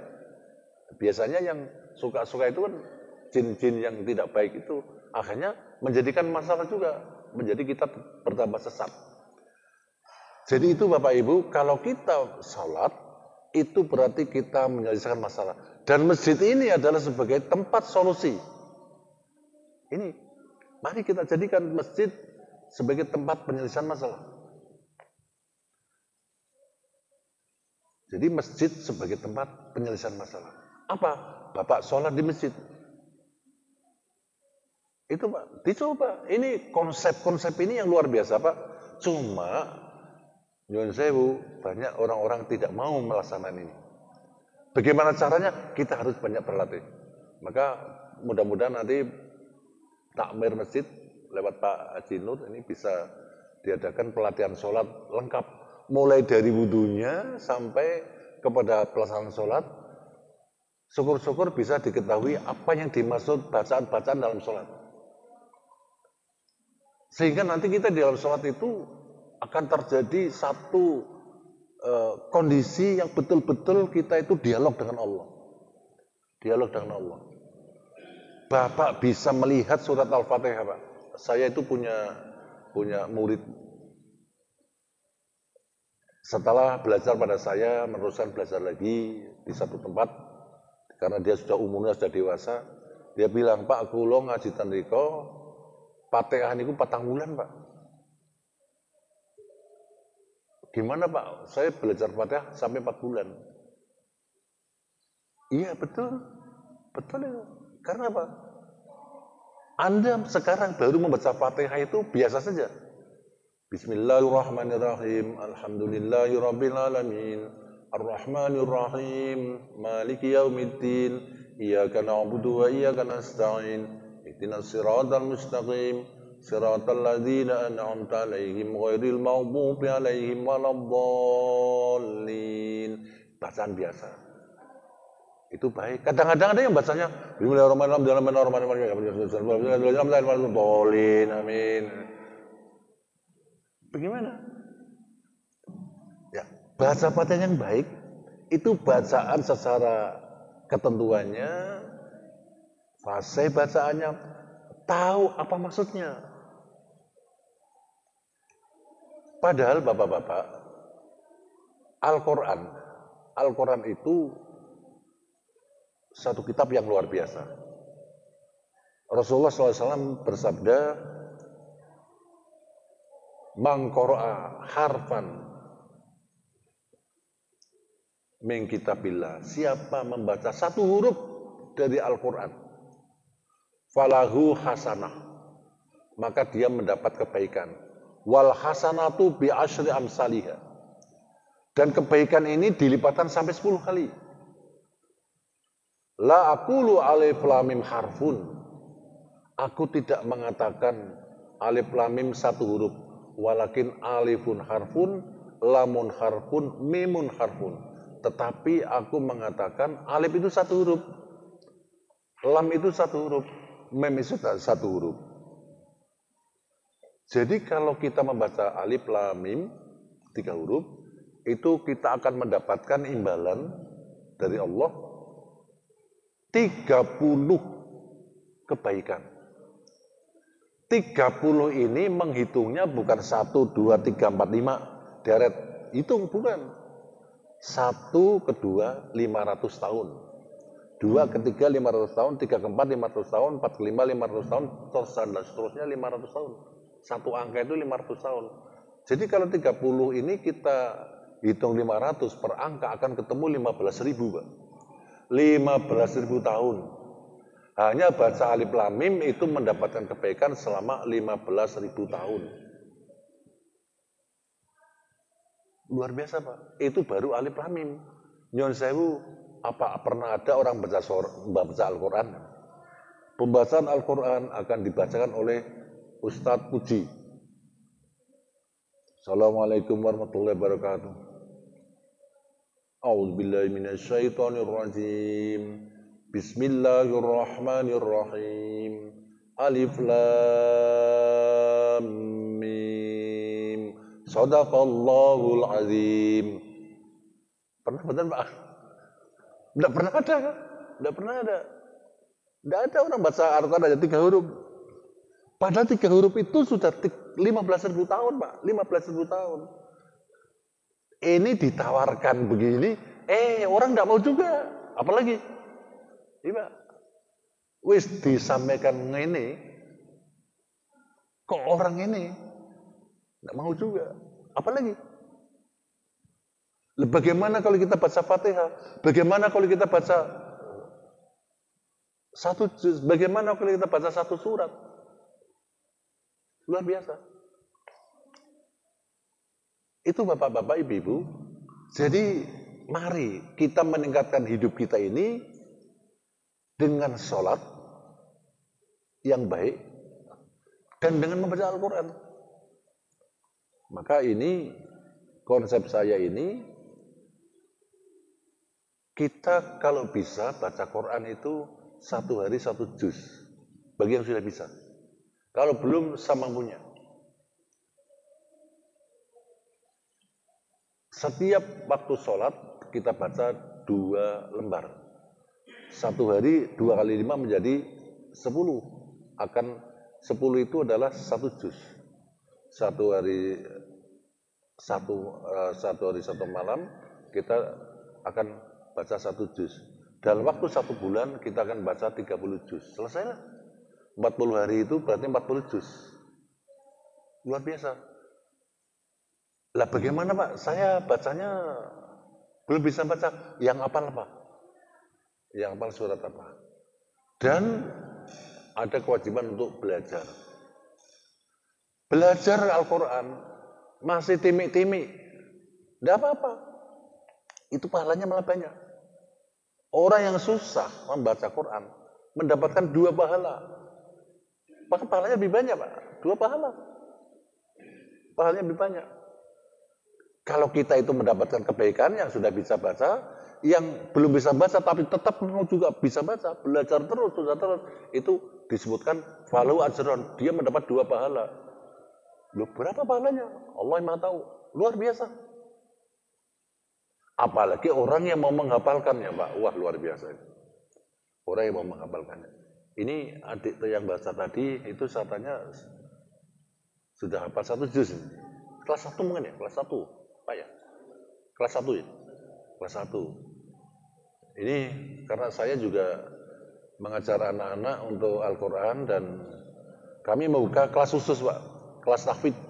Speaker 1: Biasanya yang suka-suka itu kan jin-jin yang tidak baik itu akhirnya menjadikan masalah juga, menjadi kita bertambah sesat. Jadi itu Bapak Ibu, kalau kita sholat, itu berarti kita menyelesaikan masalah. Dan masjid ini adalah sebagai tempat solusi. Ini, mari kita jadikan masjid sebagai tempat penyelesaian masalah. Jadi masjid sebagai tempat penyelesaian masalah. Apa? Bapak sholat di masjid. Itu Pak, dicoba. Ini konsep-konsep ini yang luar biasa Pak. Cuma nyuwun sewu, banyak orang-orang tidak mau melaksanakan ini. Bagaimana caranya? Kita harus banyak berlatih. Maka mudah-mudahan nanti takmir masjid lewat Pak Haji Nur ini bisa diadakan pelatihan sholat lengkap. Mulai dari wudhunya sampai kepada pelaksanaan sholat. Syukur-syukur bisa diketahui apa yang dimaksud bacaan-bacaan dalam sholat. Sehingga nanti kita di dalam sholat itu akan terjadi satu kondisi yang betul-betul kita itu dialog dengan Allah. Dialog dengan Allah. Bapak bisa melihat surat Al-Fatihah, Pak. Saya itu punya murid. Setelah belajar pada saya, meneruskan belajar lagi di satu tempat. Karena dia sudah umurnya sudah dewasa. Dia bilang, Pak, kula ngaji tandika, Fatihah niku 4 bulan, Pak. Gimana Pak? Saya belajar Fatihah sampai 4 bulan. Iya betul. Betul itu. Karena apa? Anda sekarang baru membaca Fatihah itu biasa saja. Bismillahirrahmanirrahim. Alhamdulillahirabbil alamin. Arrahmanirrahim. Maliki yaumiddin. Iyyaka na'budu wa iyyaka nasta'in. Ihdinas siratal mustaqim. Siratal ladzina an'amta 'alaihim ghairil maghdubi 'alaihim waladdallin. Bacaan biasa. Itu baik. Kadang-kadang ada yang bacanya Bismillahirrahmanirrahim. Amin. Bagaimana? Ya, bahasa Fatihah yang baik itu bacaan secara ketentuannya, fase bacaannya, tahu apa maksudnya. Padahal Bapak-Bapak, Al-Quran itu satu kitab yang luar biasa. Rasulullah SAW bersabda, "Man qara'a harfan min kitabillah." Siapa membaca satu huruf dari Al-Quran, falahu hasanah, maka dia mendapat kebaikan. Wal hasanatu bi asyri amsalihha. Dan kebaikan ini dilipatkan sampai 10 kali. La aqulu alif lam mim harfun. Aku tidak mengatakan alif lam mim satu huruf, walakin alifun harfun, lamun harfun, mimun harfun. Tetapi aku mengatakan alif itu satu huruf, lam itu satu huruf, mim itu satu huruf. Jadi kalau kita membaca alif lam mim 3 huruf, itu kita akan mendapatkan imbalan dari Allah 30 kebaikan. 30 ini menghitungnya bukan 1, 2, 3, 4, 5 deret. Hitung bukan. 1 kedua 500 tahun. 2 ketiga 500 tahun, 3 keempat 500 tahun, 4 kelima 500 tahun, dan seterusnya 500 tahun. Satu angka itu 500 tahun. Jadi kalau 30 ini kita hitung 500 per angka akan ketemu 15.000, Pak. 15.000 tahun. Hanya baca alif lam mim itu mendapatkan kebaikan selama 15.000 tahun. Luar biasa, Pak. Itu baru alif lam mim. Nyun sewu, apa pernah ada orang baca Al-Quran? Pembacaan Al-Quran akan dibacakan oleh Ustadz Puji. Assalamualaikum warahmatullahi wabarakatuh. A'udzubillahi minasyaitonirrajim. Bismillahirrahmanirrahim. Alif lam mim. Shadaqallahul azim. Pernah betul Pak? Tidak pernah ada. Tidak pernah ada. Tidak ada orang baca Al-Quran aja 3 huruf. Padahal 3 huruf itu sudah 15.000 tahun, Pak. 15.000 tahun. Ini ditawarkan begini, orang tidak mau juga. Apalagi, iya, wis disampaikan ini, kok orang ini tidak mau juga. Apalagi, bagaimana kalau kita baca Fatihah? Bagaimana kalau kita baca satu juz? Bagaimana kalau kita baca satu surat? Luar biasa. Itu bapak-bapak, ibu-ibu. Jadi mari kita meningkatkan hidup kita ini dengan sholat yang baik dan dengan membaca Al-Quran. Maka ini konsep saya ini, kita kalau bisa baca Quran itu satu hari satu juz. Bagi yang sudah bisa. Kalau belum semampunya. Setiap waktu sholat kita baca 2 lembar. Satu hari 2 kali 5 menjadi 10. Akan 10 itu adalah satu juz. Satu hari satu malam kita akan baca satu juz. Dalam waktu 1 bulan kita akan baca 30 juz. Selesailah. 40 hari itu berarti 40 juz. Luar biasa. Lah bagaimana Pak? Saya bacanya belum bisa baca. Yang hafal apa? Yang hafal surat apa? Dan ada kewajiban untuk belajar. Belajar Al-Quran masih timik-timik. Tidak apa-apa. Itu pahalanya malah banyak. Orang yang susah membaca Quran mendapatkan 2 pahala. Maka pahalanya lebih banyak Pak. 2 pahala. Pahalanya lebih banyak. Kalau kita itu mendapatkan kebaikan yang sudah bisa baca, yang belum bisa baca tapi tetap mau juga bisa baca, belajar terus, itu disebutkan falahu ajron, dia mendapat 2 pahala. Loh, berapa pahalanya? Allah yang tahu. Luar biasa. Apalagi orang yang mau menghafalkannya, Pak. Wah, luar biasa. Orang yang mau menghafalkannya. Ini adik yang baca tadi itu saya tanya sudah hafal 1 juz. Kelas 1 mungkin ya, kelas 1. Pak ya? Kelas 1 ya? Kelas 1. Ini karena saya juga mengajar anak-anak untuk Al-Quran dan kami membuka kelas khusus Pak, kelas tahfidz.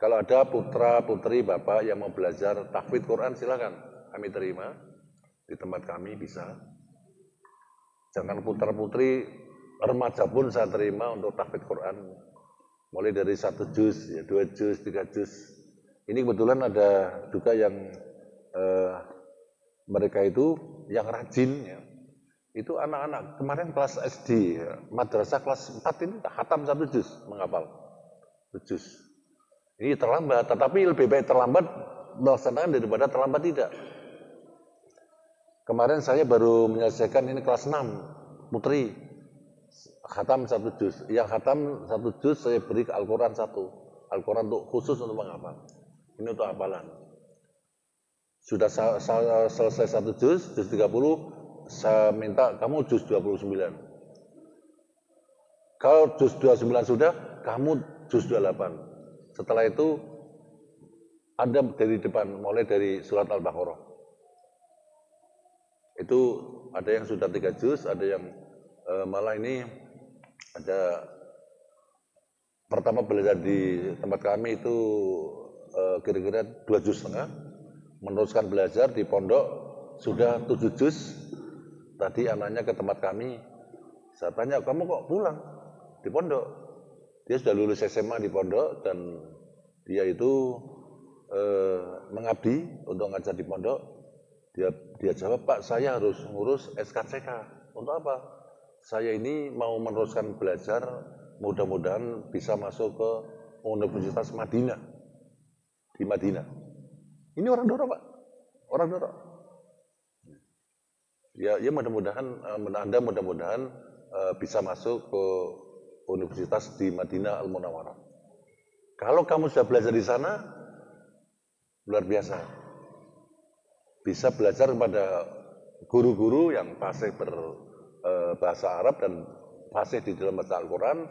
Speaker 1: Kalau ada putra-putri Bapak yang mau belajar tahfidz Quran silakan, kami terima di tempat kami bisa. Jangan putra-putri, remaja pun saya terima untuk tahfidz Quran. Mulai dari 1 juz, ya, 2 juz, 3 juz. Ini kebetulan ada juga yang mereka itu yang rajin ya. Itu anak-anak kemarin kelas SD, ya, madrasah kelas 4 ini khatam 1 juz menghafal. 1 juz. Ini terlambat, tetapi lebih baik terlambat melaksanakan daripada terlambat tidak. Kemarin saya baru menyelesaikan ini kelas 6 putri khatam 1 juz. Yang khatam 1 juz saya beri ke Al-Quran 1. Al-Quran untuk khusus untuk menghafal. Ini untuk hafalan. Sudah selesai 1 juz 30, saya minta kamu juz 29. Kalau juz 29 sudah, kamu juz 28. Setelah itu, Anda dari depan, mulai dari surat Al-Baqarah. Itu ada yang sudah 3 juz, ada yang malah ini ada pertama belajar di tempat kami itu kira-kira 2 juz setengah. Meneruskan belajar di pondok sudah 7 juz. Tadi anaknya ke tempat kami, saya tanya, kamu kok pulang di pondok? Dia sudah lulus SMA di pondok dan dia itu mengabdi untuk ngajar di pondok. Dia jawab, Pak, saya harus ngurus SKCK. Untuk apa? Saya ini mau meneruskan belajar, mudah-mudahan bisa masuk ke Universitas Madinah. Di Madinah. Ini orang Doro, Pak. Orang Doro. Ya mudah-mudahan Anda mudah-mudahan bisa masuk ke Universitas di Madinah Al-Munawwarah. Kalau kamu sudah belajar di sana, luar biasa. Bisa belajar kepada guru-guru yang fasih berbahasa Arab dan fasih di dalam baca Al-Quran,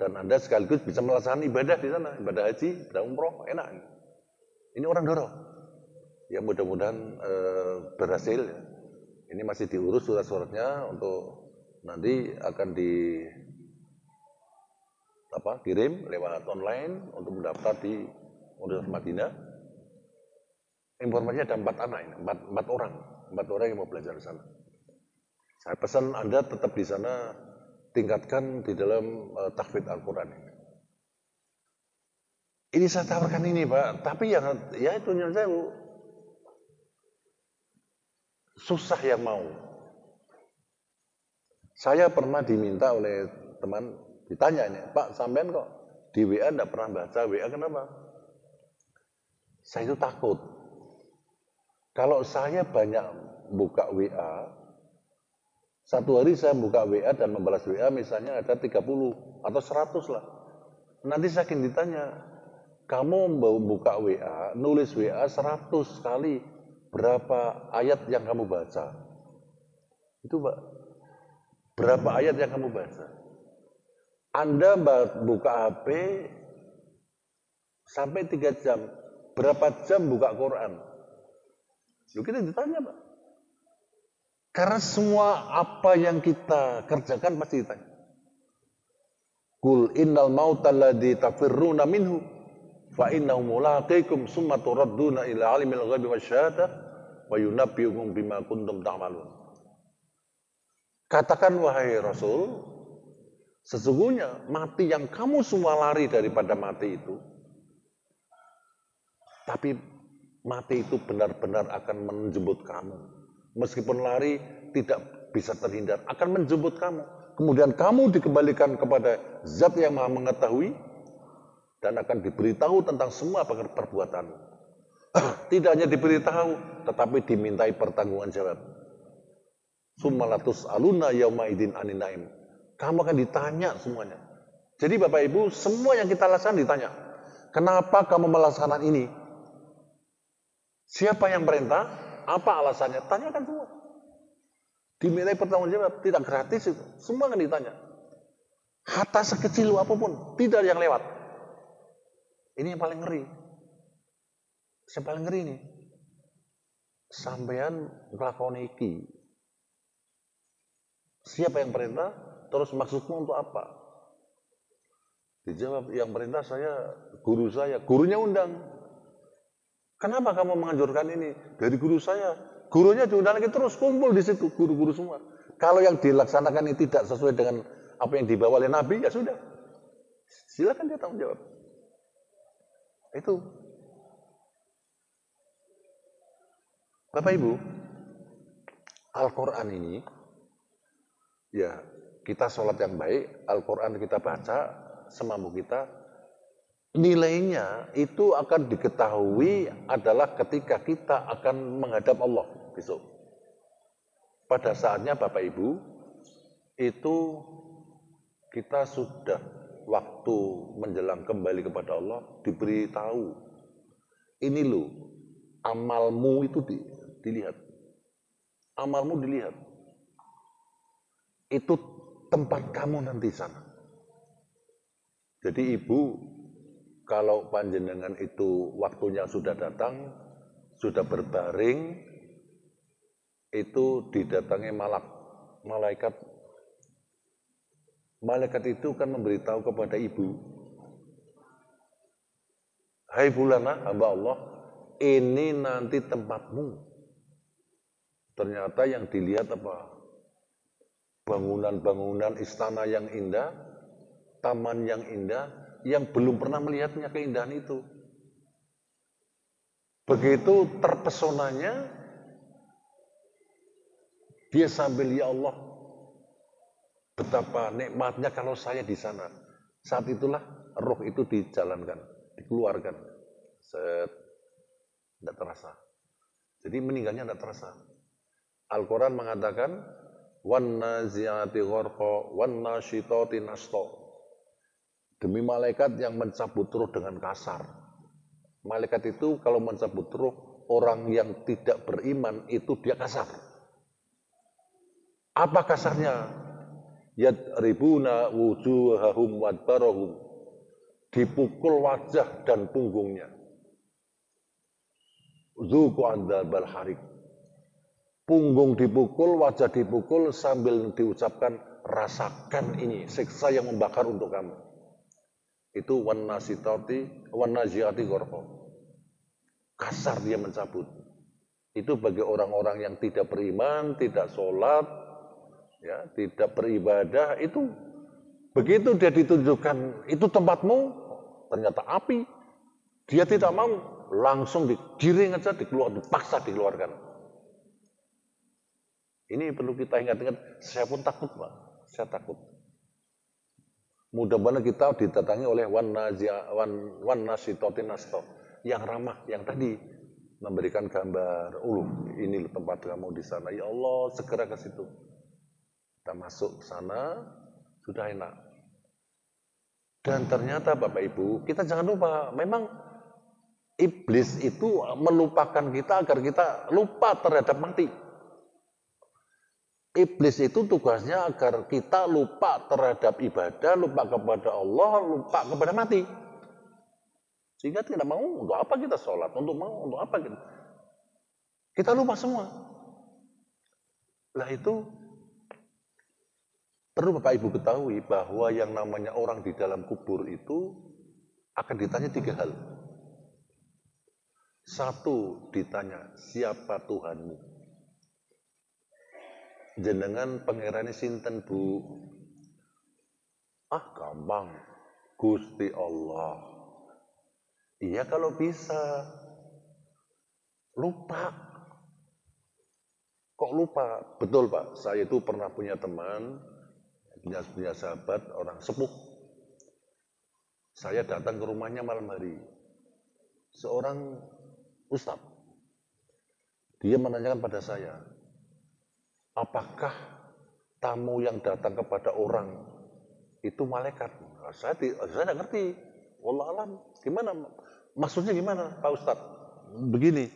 Speaker 1: dan Anda sekaligus bisa melaksanakan ibadah di sana, ibadah haji, ibadah umroh, enak. Ini orang dorong. Ya mudah-mudahan berhasil. Ini masih diurus surat-suratnya untuk nanti akan kirim lewat online untuk mendaftar di Universitas Madinah. Informasinya ada 4 anak ini, 4 orang yang mau belajar di sana. Saya pesan Anda tetap di sana, tingkatkan di dalam tahfidz Al-Quran ini. Ini saya tawarkan ini Pak, tapi ya itu nyuwun sewu. Susah yang mau. Saya pernah diminta oleh teman, ditanya ini, Pak sampean kok di WA enggak pernah baca WA, kenapa? Saya itu takut. Kalau saya banyak buka WA, satu hari saya buka WA dan membalas WA misalnya ada 30 atau 100 lah. Nanti saya akan ditanya, kamu buka WA, nulis WA 100 kali, berapa ayat yang kamu baca? Itu Pak, berapa ayat yang kamu baca? Anda buka HP sampai 3 jam, berapa jam buka Quran? Loh, kita ditanya Pak. Karena semua apa yang kita kerjakan pasti ditanya. Qul innal mauta alladzi tafirruna minhu fa innahu mulaqikum summa turadduna ila alimil ghaibi wasyahadah wa yunabbiukum bima kuntum ta'malun. Katakan wahai Rasul, sesungguhnya mati yang kamu semua lari daripada mati itu, tapi mati itu benar-benar akan menjemput kamu. Meskipun lari tidak bisa terhindar, akan menjemput kamu. Kemudian kamu dikembalikan kepada Zat yang Maha Mengetahui dan akan diberitahu tentang semua perbuatan. Tidak hanya diberitahu, tetapi dimintai pertanggungan jawab. Summalatus aluna yauma idin anin naim. Kamu akan ditanya semuanya. Jadi Bapak Ibu, semua yang kita lakukan ditanya. Kenapa kamu melaksanakan ini? Siapa yang perintah? Apa alasannya? Tanyakan semua. Dimintai pertanggungjawab, tidak gratis itu. Semua akan ditanya. Hatta sekecil apapun, tidak ada yang lewat. Ini yang paling ngeri. Yang paling ngeri ini. Sampean nglakoni iki. Siapa yang perintah? Terus maksudmu untuk apa? Dijawab, yang perintah saya, guru saya. Gurunya undang. Kenapa kamu menganjurkan ini? Dari guru saya. Gurunya diundang lagi terus, kumpul di situ guru-guru semua. Kalau yang dilaksanakan ini tidak sesuai dengan apa yang dibawa oleh Nabi, ya sudah. Silakan dia tanggung jawab. Itu. Bapak Ibu, Al-Quran ini, ya kita sholat yang baik, Al-Quran kita baca semampu kita, nilainya itu akan diketahui adalah ketika kita akan menghadap Allah besok. Pada saatnya Bapak Ibu, itu kita sudah waktu menjelang kembali kepada Allah diberitahu. Ini loh, amalmu itu dilihat. Amalmu dilihat. Itu tempat kamu nanti sana. Jadi Ibu, kalau panjenengan itu waktunya sudah datang, sudah berbaring, itu didatangi malaikat. Malaikat itu kan memberitahu kepada ibu, hai fulana, hamba Allah, ini nanti tempatmu. Ternyata yang dilihat apa? Bangunan-bangunan istana yang indah, taman yang indah, yang belum pernah melihatnya keindahan itu. Begitu terpesonanya, dia sambil, ya Allah, betapa nikmatnya kalau saya di sana. Saat itulah roh itu dijalankan, dikeluarkan. Tidak terasa. Jadi meninggalnya tidak terasa. Al-Quran mengatakan, wan nazi'ati gharqa, wan nasyitati nashta. Demi malaikat yang mencabut ruh dengan kasar. Malaikat itu kalau mencabut ruh, orang yang tidak beriman itu dia kasar. Apa kasarnya? Yadribuna wujuhahum wadbarahum. Dipukul wajah dan punggungnya. Zuqu adzabal harik. Punggung dipukul, wajah dipukul sambil diucapkan rasakan ini siksa yang membakar untuk kamu. Itu wan naziati gharqa. Kasar dia mencabut. Itu bagi orang-orang yang tidak beriman, tidak sholat, ya, tidak beribadah, itu begitu dia ditunjukkan itu tempatmu, ternyata api, dia tidak mau, langsung digiring aja, dipaksa dikeluarkan. Ini perlu kita ingat-ingat. Saya pun takut, Pak. Saya takut. Mudah-mudahan kita didatangi oleh wan nasitoti nasto, yang ramah, yang tadi memberikan gambar, ini tempat kamu di sana. Ya Allah, segera ke situ. Kita masuk ke sana, sudah enak. Dan ternyata Bapak Ibu, kita jangan lupa, memang iblis itu melupakan kita agar kita lupa terhadap mati. Iblis itu tugasnya agar kita lupa terhadap ibadah, lupa kepada Allah, lupa kepada mati. Sehingga tidak mau, untuk apa kita sholat, untuk apa kita lupa semua. Nah itu perlu Bapak Ibu ketahui bahwa yang namanya orang di dalam kubur itu akan ditanya 3 hal. 1, ditanya, siapa Tuhanmu? Jenengan pangerane sinten, Bu? Gampang. Gusti Allah. Iya kalau bisa. Lupa. Kok lupa? Betul Pak, saya itu pernah punya teman, punya sahabat, orang sepuh. Saya datang ke rumahnya malam hari. Seorang ustadz. Dia menanyakan pada saya, apakah tamu yang datang kepada orang itu malaikat? Nah, saya tidak ngerti. Wallah alam. Gimana? Maksudnya gimana Pak Ustadz? Begini,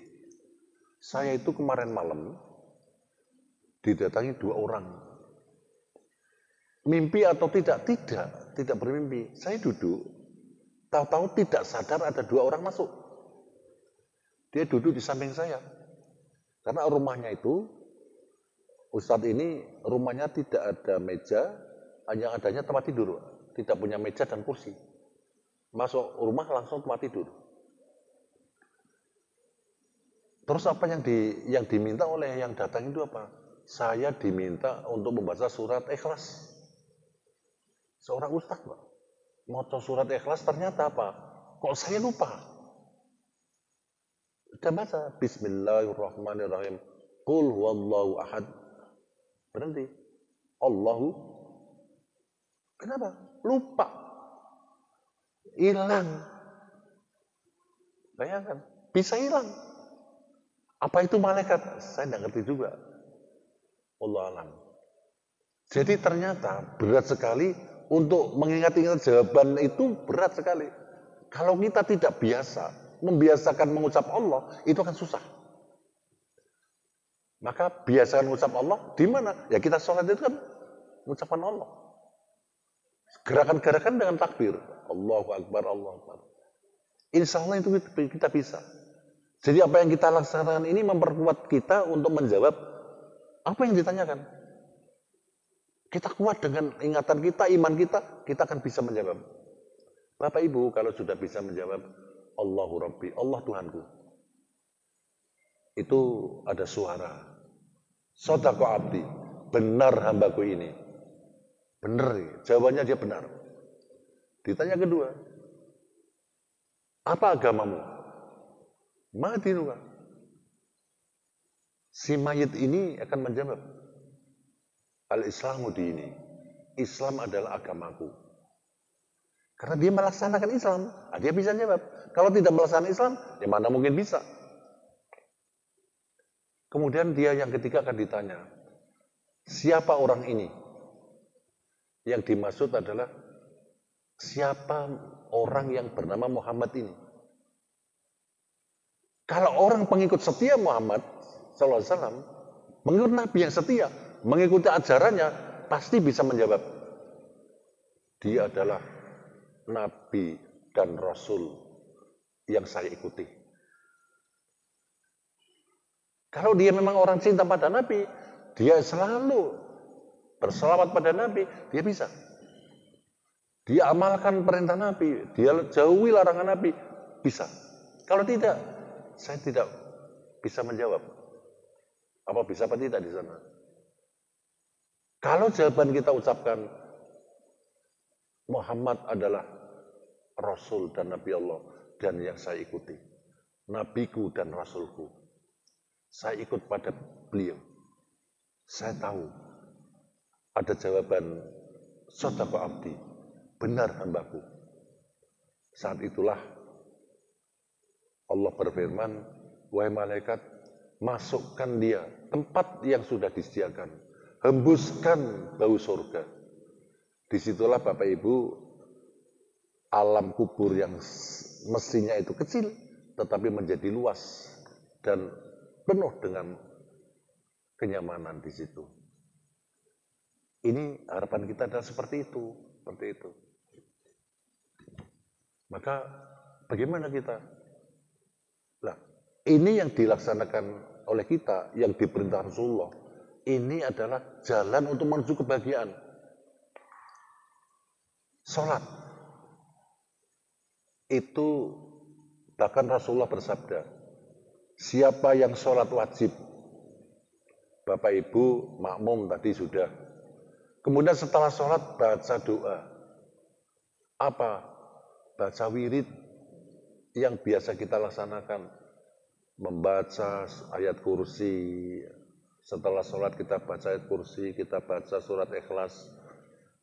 Speaker 1: saya itu kemarin malam didatangi 2 orang. Mimpi atau tidak? Tidak bermimpi. Saya duduk, tahu-tahu tidak sadar ada 2 orang masuk. Dia duduk di samping saya. Karena rumahnya itu, Ustadz ini rumahnya tidak ada meja, hanya adanya tempat tidur. Tidak punya meja dan kursi. Masuk rumah langsung tempat tidur. Terus apa yang diminta oleh yang datang itu apa? Saya diminta untuk membaca surat Ikhlas. Seorang ustadz, Pak. Moto surat Ikhlas ternyata apa? Kok saya lupa? Udah baca. Bismillahirrahmanirrahim. Qul huwallahu ahad. Berhenti. Allahu. Kenapa? Lupa. Hilang. Bayangkan. Bisa hilang. Apa itu malaikat? Saya tidak ngerti juga. Allah alam. Jadi ternyata berat sekali untuk mengingat-ingat jawaban itu, berat sekali. Kalau kita tidak membiasakan mengucap Allah, itu akan susah. Maka biasakan mengucap Allah di mana? Ya kita sholat itu kan mengucapkan Allah. Gerakan-gerakan dengan takbir. Allahu Akbar, Allahu Akbar. Insya Allah itu kita bisa. Jadi apa yang kita laksanakan ini memperkuat kita untuk menjawab apa yang ditanyakan. Kita kuat dengan ingatan kita, iman kita akan bisa menjawab. Bapak Ibu kalau sudah bisa menjawab Allahu Rabbi, Allah Tuhanku. Itu ada suara. Sodako abdi, benar hambaku ini. Benar, jawabannya dia benar. Ditanya kedua, apa agamamu? Madinuka. Si mayit ini akan menjawab, Al-Islamu dini. Islam adalah agamaku. Karena dia melaksanakan Islam, dia bisa jawab. Kalau tidak melaksanakan Islam, ya mana mungkin bisa. Kemudian dia yang ketiga akan ditanya, siapa orang ini? Yang dimaksud adalah, siapa orang yang bernama Muhammad ini? Kalau orang pengikut setia Muhammad SAW, mengikut Nabi yang setia, mengikuti ajarannya, pasti bisa menjawab. Dia adalah Nabi dan Rasul yang saya ikuti. Kalau dia memang orang cinta pada Nabi, dia selalu berselawat pada Nabi, dia bisa. Dia amalkan perintah Nabi, dia jauhi larangan Nabi, bisa. Kalau tidak, saya tidak bisa menjawab. Apa bisa apa tidak di sana? Kalau jawaban kita ucapkan, Muhammad adalah Rasul dan Nabi Allah, dan yang saya ikuti, Nabiku dan Rasulku. Saya ikut pada beliau. Saya tahu ada jawaban Sodaqo abdi, benar hambaku. Saat itulah Allah berfirman, wahai malaikat, masukkan dia tempat yang sudah disediakan, hembuskan bau surga. Disitulah Bapak Ibu, alam kubur yang mestinya itu kecil, tetapi menjadi luas dan penuh dengan kenyamanan di situ. Ini harapan kita adalah seperti itu, seperti itu. Maka bagaimana kita? Nah, ini yang dilaksanakan oleh kita, yang diperintah Rasulullah. Ini adalah jalan untuk menuju kebahagiaan. Sholat. Itu bahkan Rasulullah bersabda, siapa yang sholat wajib, Bapak Ibu makmum tadi sudah. Kemudian setelah sholat baca doa. Apa? Baca wirid yang biasa kita laksanakan. Membaca ayat kursi. Setelah sholat kita baca ayat kursi, kita baca surat ikhlas.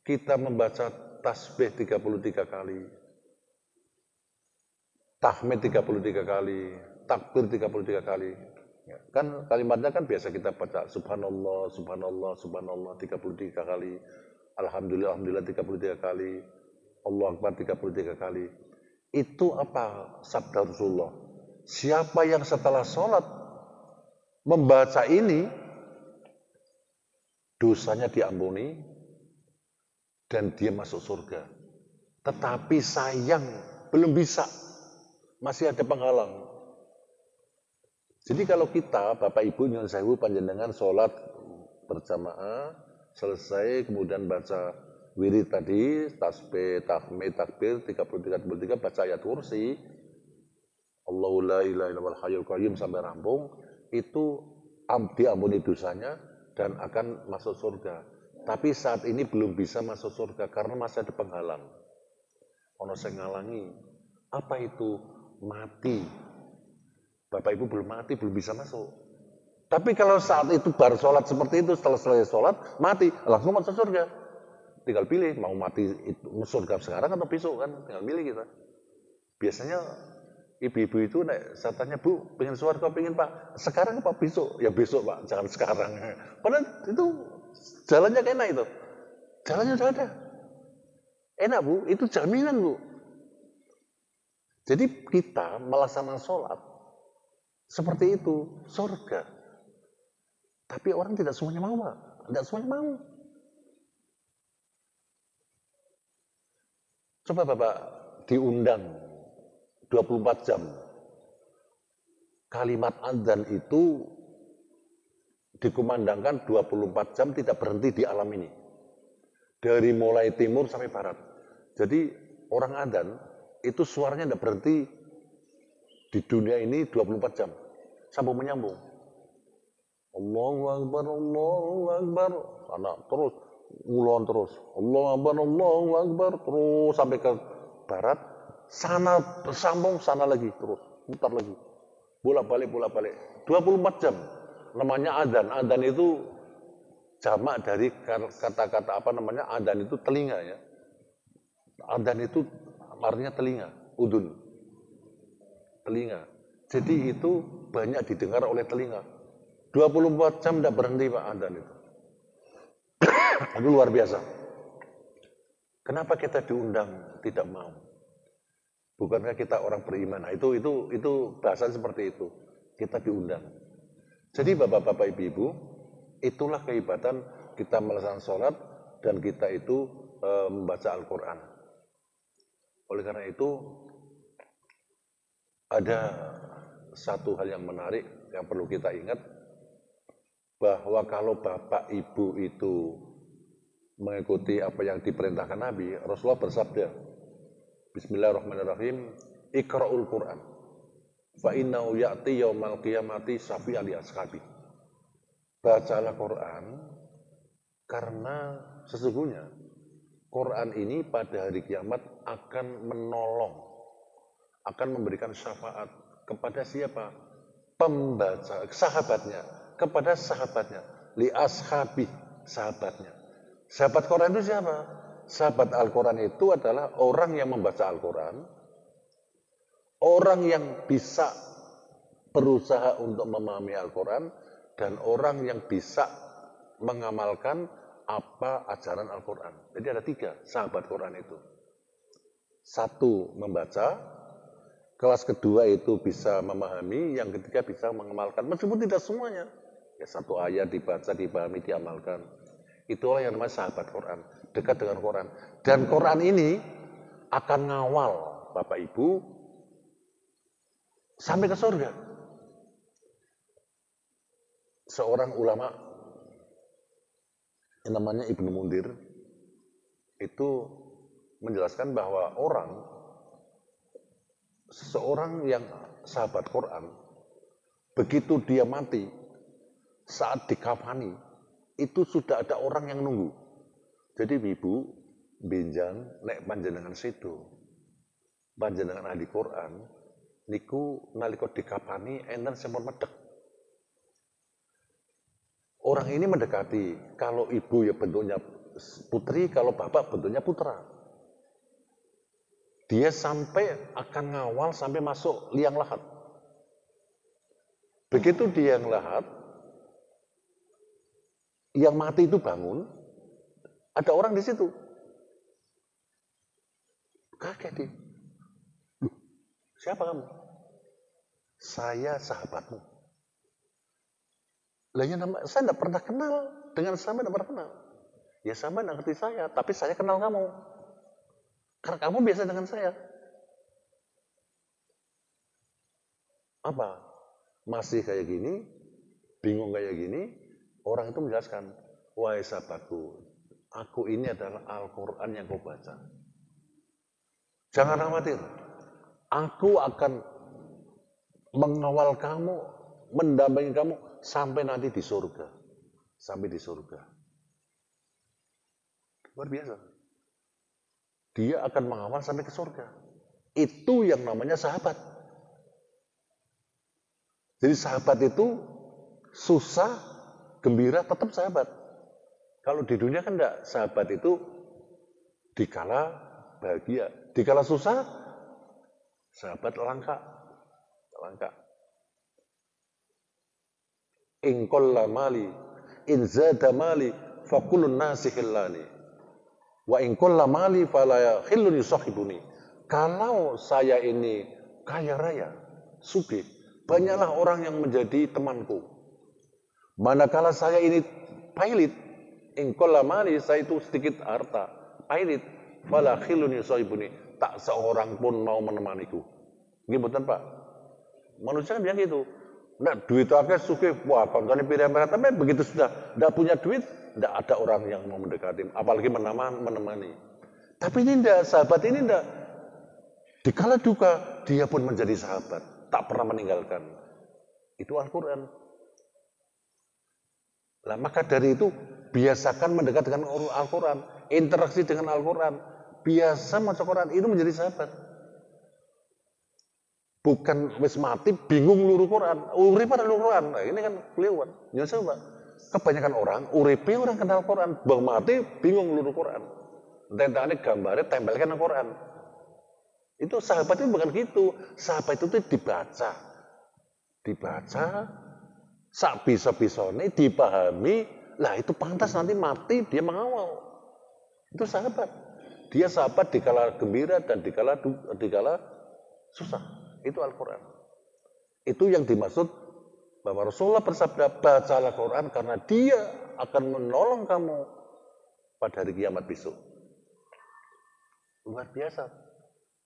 Speaker 1: Kita membaca tasbih 33 kali. Tahmid 33 kali. Takbir 33 kali. Kan kalimatnya kan biasa kita baca subhanallah, subhanallah, subhanallah 33 kali. Alhamdulillah, alhamdulillah 33 kali. Allahu Akbar 33 kali. Itu apa sabda Rasulullah? Siapa yang setelah sholat membaca ini, dosanya diampuni dan dia masuk surga. Tetapi sayang belum bisa, masih ada penghalang. Jadi kalau kita, Bapak Ibu nyuwun sewu panjenengan sholat berjamaah, selesai kemudian baca wirid tadi, tasbih, tahmid, takbir, 33, baca ayat kursi, Allahu la ilaha illallal hayyul qayyum sampai rampung, itu diampuni dosanya dan akan masuk surga. Tapi saat ini belum bisa masuk surga karena masih ada penghalang. Ono sing ngalangi. Apa itu? Mati. Bapak Ibu belum mati, belum bisa masuk. Tapi kalau saat itu baru sholat seperti itu, setelah selesai sholat, mati, langsung masuk surga. Tinggal pilih, mau mati itu surga sekarang atau besok kan, tinggal pilih kita. Biasanya ibu-ibu itu, saya tanya, Bu, pengen surga, pengen Pak, sekarang apa besok? Ya besok Pak, jangan sekarang. Padahal itu jalannya enak itu. Jalannya sudah ada. Enak Bu, itu jaminan Bu. Jadi kita melaksanakan sholat, seperti itu, surga. Tapi orang tidak semuanya mau, Pak. Tidak semuanya mau. Coba Bapak diundang 24 jam. Kalimat adzan itu dikumandangkan 24 jam tidak berhenti di alam ini. Dari mulai timur sampai barat. Jadi orang adzan itu suaranya tidak berhenti di dunia ini 24 jam. Sambung menyambung. Allahu Akbar, Allahu Akbar. Sana terus, ngulon terus. Allahu Akbar, terus sampai ke barat. Sana sambung, sana lagi, terus. Putar lagi. Bolak-balik, bolak-balik. 24 jam. Namanya adzan. Adzan itu jamak dari kata-kata apa namanya? Adzan itu telinga ya. Adzan itu artinya telinga, udun. Telinga. Jadi itu banyak didengar oleh telinga. 24 jam tidak berhenti Pak adzan itu. Itu luar biasa. Kenapa kita diundang tidak mau? Bukankah kita orang beriman? Nah, itu bahasan seperti itu. Kita diundang. Jadi Bapak-bapak Ibu-ibu, itulah kehebatan kita melaksanakan sholat dan kita itu membaca Al-Quran. Oleh karena itu ada satu hal yang menarik yang perlu kita ingat. bahwa kalau bapak ibu itu mengikuti apa yang diperintahkan Nabi, Rasulullah bersabda, Bismillahirrahmanirrahim, Iqra'ul Quran, fa innahu ya'ti yaumal qiyamati syafi'an li ashabi. Bacalah Quran karena sesungguhnya Quran ini pada hari kiamat akan menolong, akan memberikan syafaat kepada siapa? Pembaca, sahabatnya, kepada sahabatnya, li ashabi, sahabatnya. Sahabat Quran itu siapa? Sahabat Al-Quran itu adalah orang yang membaca Al-Quran, orang yang bisa berusaha untuk memahami Al-Quran, dan orang yang bisa mengamalkan apa ajaran Al-Quran. Jadi ada 3 sahabat Quran itu. 1 membaca, kelas kedua itu bisa memahami, yang ketiga bisa mengamalkan. Meskipun tidak semuanya. Ya 1 ayat dibaca, dipahami, diamalkan. Itulah yang namanya sahabat Quran, dekat dengan Quran. Dan Quran ini akan ngawal Bapak Ibu sampai ke surga. Seorang ulama yang namanya Ibnu Mundir itu menjelaskan bahwa seseorang yang sahabat Quran, begitu dia mati, saat dikafani, itu sudah ada orang yang nunggu. Jadi ibu, benjang, nek panjenengan situ, panjenengan ahli Quran, niku nalika dikafani, enten sampun medhek. Orang ini mendekati, kalau ibu ya bentuknya putri, kalau bapak bentuknya putra. Dia sampai akan ngawal sampai masuk liang lahat. Begitu dia yang lahat, yang mati itu bangun, ada orang di situ. Kaget dia. Loh, siapa kamu? Saya sahabatmu. Lah ya nama, saya tidak pernah kenal dengan sama, tidak pernah kenal. Ya sama tidak ngerti saya, tapi saya kenal kamu. Karena kamu biasa dengan saya. Apa? Masih kayak gini, bingung kayak gini, orang itu menjelaskan, wahai sahabatku, aku ini adalah Al-Quran yang kau baca. Jangan khawatir, aku akan mengawal kamu, mendampingi kamu, sampai nanti di surga. Sampai di surga. Luar biasa. Dia akan mengawal sampai ke surga. Itu yang namanya sahabat. Jadi sahabat itu susah, gembira, tetap sahabat. Kalau di dunia kan enggak. Sahabat itu dikala bahagia. Dikala susah, sahabat langka. Langka. In qalla mali, in zada mali, fakulun nasi khillani. Wa in qalla mali fala khillun yusahibuni. Kalau saya ini kaya raya, sugih, banyaklah orang yang menjadi temanku. Manakala saya ini pailit, in qalla mali, saya itu sedikit harta, pailit, fala khillun yusahibuni. Tak seorang pun mau menemaniku. Ini betul Pak. Manusia kan bilang gitu. Nah, duit akeh sugih, wah koncone pirang-pirang, tapi begitu sudah tidak punya duit, tidak ada orang yang mau mendekati, apalagi menemani. Tapi ini tidak, sahabat ini tidak. Dikala duka, dia pun menjadi sahabat, tak pernah meninggalkan. Itu Al-Quran. Nah, maka dari itu, biasakan mendekat dengan Al-Quran, interaksi dengan Al-Quran, biasa membaca Quran, itu menjadi sahabat. Bukan wis mati bingung luru Quran, urip pada luru Quran. Nah, ini kan keliuan. Ya coba. Kebanyakan orang uripe orang kenal Quran, bang mati bingung luru Quran. Tentangane gambare tempelkan Quran. Itu sahabat itu bukan gitu. Sahabat itu dibaca. Dibaca sak bisa-bisane dipahami. Lah itu pantas nanti mati dia mengawal. Itu sahabat. Dia sahabat dikala gembira dan dikala susah. Itu Al-Quran. Itu yang dimaksud bahwa Rasulullah bersabda, bacalah Quran karena dia akan menolong kamu pada hari kiamat besok. Luar biasa.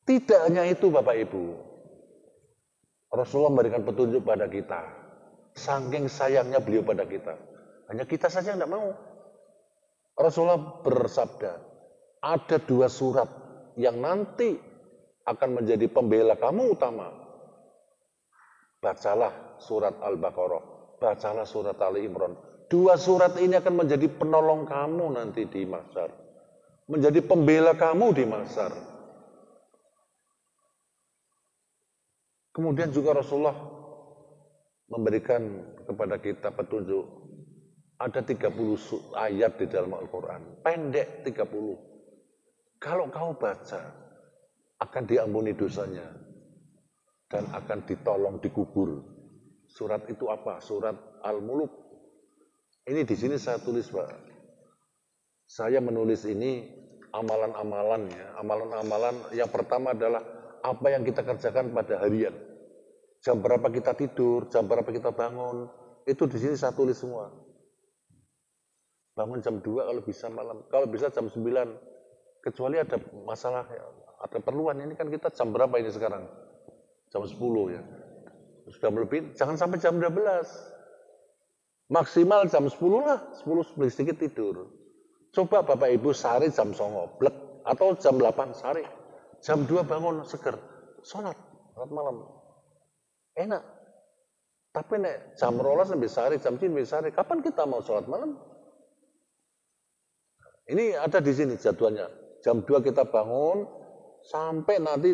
Speaker 1: Tidak hanya itu Bapak Ibu. Rasulullah memberikan petunjuk pada kita. Saking sayangnya beliau pada kita. Hanya kita saja yang tidak mau. Rasulullah bersabda, ada 2 surat yang nanti akan menjadi pembela kamu utama. Bacalah surat Al-Baqarah, bacalah surat Ali Imran. 2 surat ini akan menjadi penolong kamu nanti di mahsyar. Menjadi pembela kamu di mahsyar. Kemudian juga Rasulullah memberikan kepada kita petunjuk. Ada 30 ayat di dalam Al-Quran. Pendek 30. Kalau kau baca, akan diampuni dosanya. Dan akan ditolong dikubur. Surat itu apa? Surat Al-Muluk. Ini di sini saya tulis, Pak. Saya menulis ini amalan-amalannya. Amalan-amalan yang pertama adalah apa yang kita kerjakan pada harian. Jam berapa kita tidur, jam berapa kita bangun. Itu di sini saya tulis semua. Bangun jam 2 kalau bisa malam. Kalau bisa jam 9. Kecuali ada masalah, ada perluan. Ini kan kita jam berapa ini sekarang? Jam 10 ya. Sudah lebih, jangan sampai jam 12. Maksimal jam 10 lah. 10 sedikit tidur. Coba Bapak Ibu sehari jam 9, blek. Atau jam 8 sehari. Jam 2 bangun seger. Sholat malam. Enak. Tapi nek jam 12 sampai sehari, jam 9 sampai sehari. Kapan kita mau sholat malam? Ini ada di sini jadwalnya. Jam 2 kita bangun, sampai nanti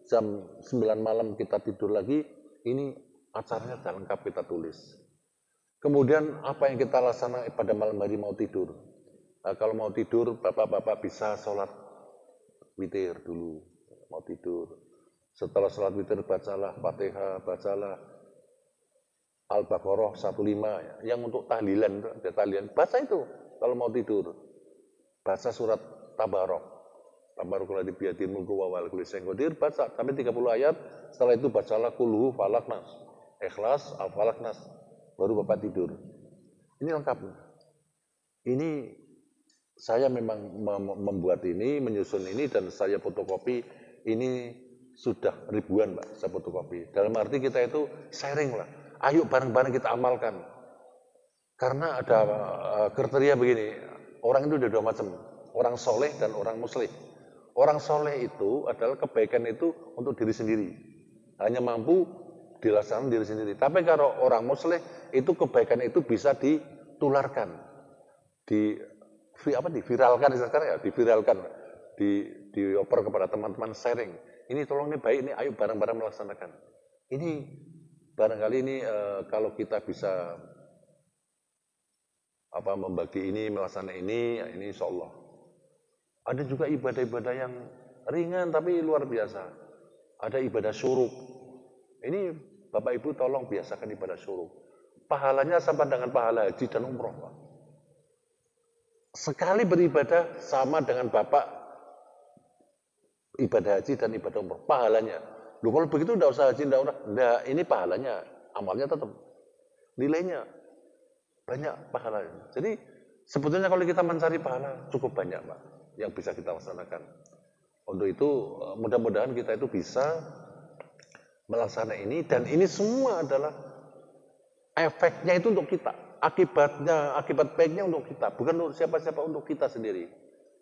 Speaker 1: jam 9 malam kita tidur lagi, ini acaranya sudah lengkap kita tulis. Kemudian apa yang kita laksanakan pada malam hari mau tidur. Nah, kalau mau tidur, bapak-bapak bisa sholat witir dulu, mau tidur. Setelah sholat witir, bacalah Fatihah, bacalah Al-Baqarah 15, yang untuk tahlilan, baca itu kalau mau tidur. Baca surat Tabarok. Tabarokalladzi biyadihil mulku wa huwa 'alaa kulli syai'in qadir. Baca sampai 30 ayat. Setelah itu bacalah Qul Falaq Nas. Ikhlas, Al-Falaq Nas. Baru Bapak tidur. Ini lengkap. Ini saya memang membuat ini, menyusun ini, dan saya fotokopi. Ini sudah ribuan, Pak, saya fotokopi. Dalam arti kita itu sharing lah. Ayo bareng-bareng kita amalkan. Karena ada kriteria begini. Orang itu ada 2 macam, orang soleh dan orang muslih. Orang soleh itu adalah kebaikan itu untuk diri sendiri, hanya mampu dilaksanakan diri sendiri. Tapi kalau orang muslih itu kebaikan itu bisa ditularkan, diviralkan, dioper kepada teman-teman, sharing. Ini tolong, ini baik, ini ayo bareng-bareng melaksanakan. Ini barangkali ini kalau kita bisa membagi ini, melaksanakan ini, ya ini insya Allah. Ada juga ibadah-ibadah yang ringan tapi luar biasa. Ada ibadah syuruk. Ini Bapak Ibu tolong biasakan ibadah syuruk. Pahalanya sama dengan pahala haji dan umroh, Pak. Sekali beribadah sama dengan Bapak ibadah haji dan ibadah umroh. Pahalanya. Loh, kalau begitu enggak usah haji, enggak umroh. Enggak, ini pahalanya. Amalnya tetap. Nilainya banyak pahalanya. Jadi sebetulnya kalau kita mencari pahala cukup banyak, Pak, yang bisa kita laksanakan. Untuk itu mudah-mudahan kita itu bisa melaksanakan ini, dan ini semua adalah efeknya itu untuk kita. Akibat baiknya untuk kita, bukan untuk siapa-siapa, untuk kita sendiri.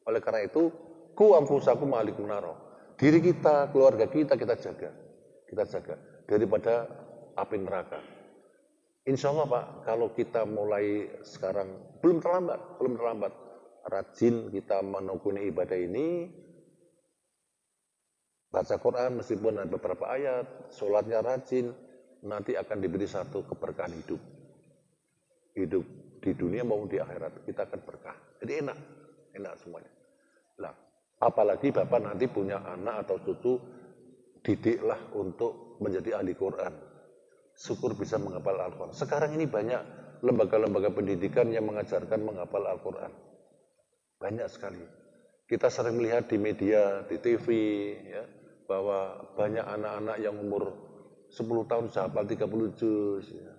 Speaker 1: Oleh karena itu, ku anfusakum ahlikum naro. Diri kita, keluarga kita jaga. Kita jaga daripada api neraka. Insya Allah, Pak, kalau kita mulai sekarang, belum terlambat. Rajin kita menekuni ibadah ini, baca Quran meskipun ada beberapa ayat, sholatnya rajin, nanti akan diberi satu keberkahan hidup. Hidup di dunia maupun di akhirat, kita akan berkah. Jadi enak semuanya. Nah, apalagi Bapak nanti punya anak atau cucu, didiklah untuk menjadi ahli Quran. Syukur bisa menghafal Al-Quran. Sekarang ini banyak lembaga-lembaga pendidikan yang mengajarkan menghafal Al-Quran. Banyak sekali. Kita sering melihat di media, di TV, ya, bahwa banyak anak-anak yang umur 10 tahun sudah hafal 30 juz. Ya.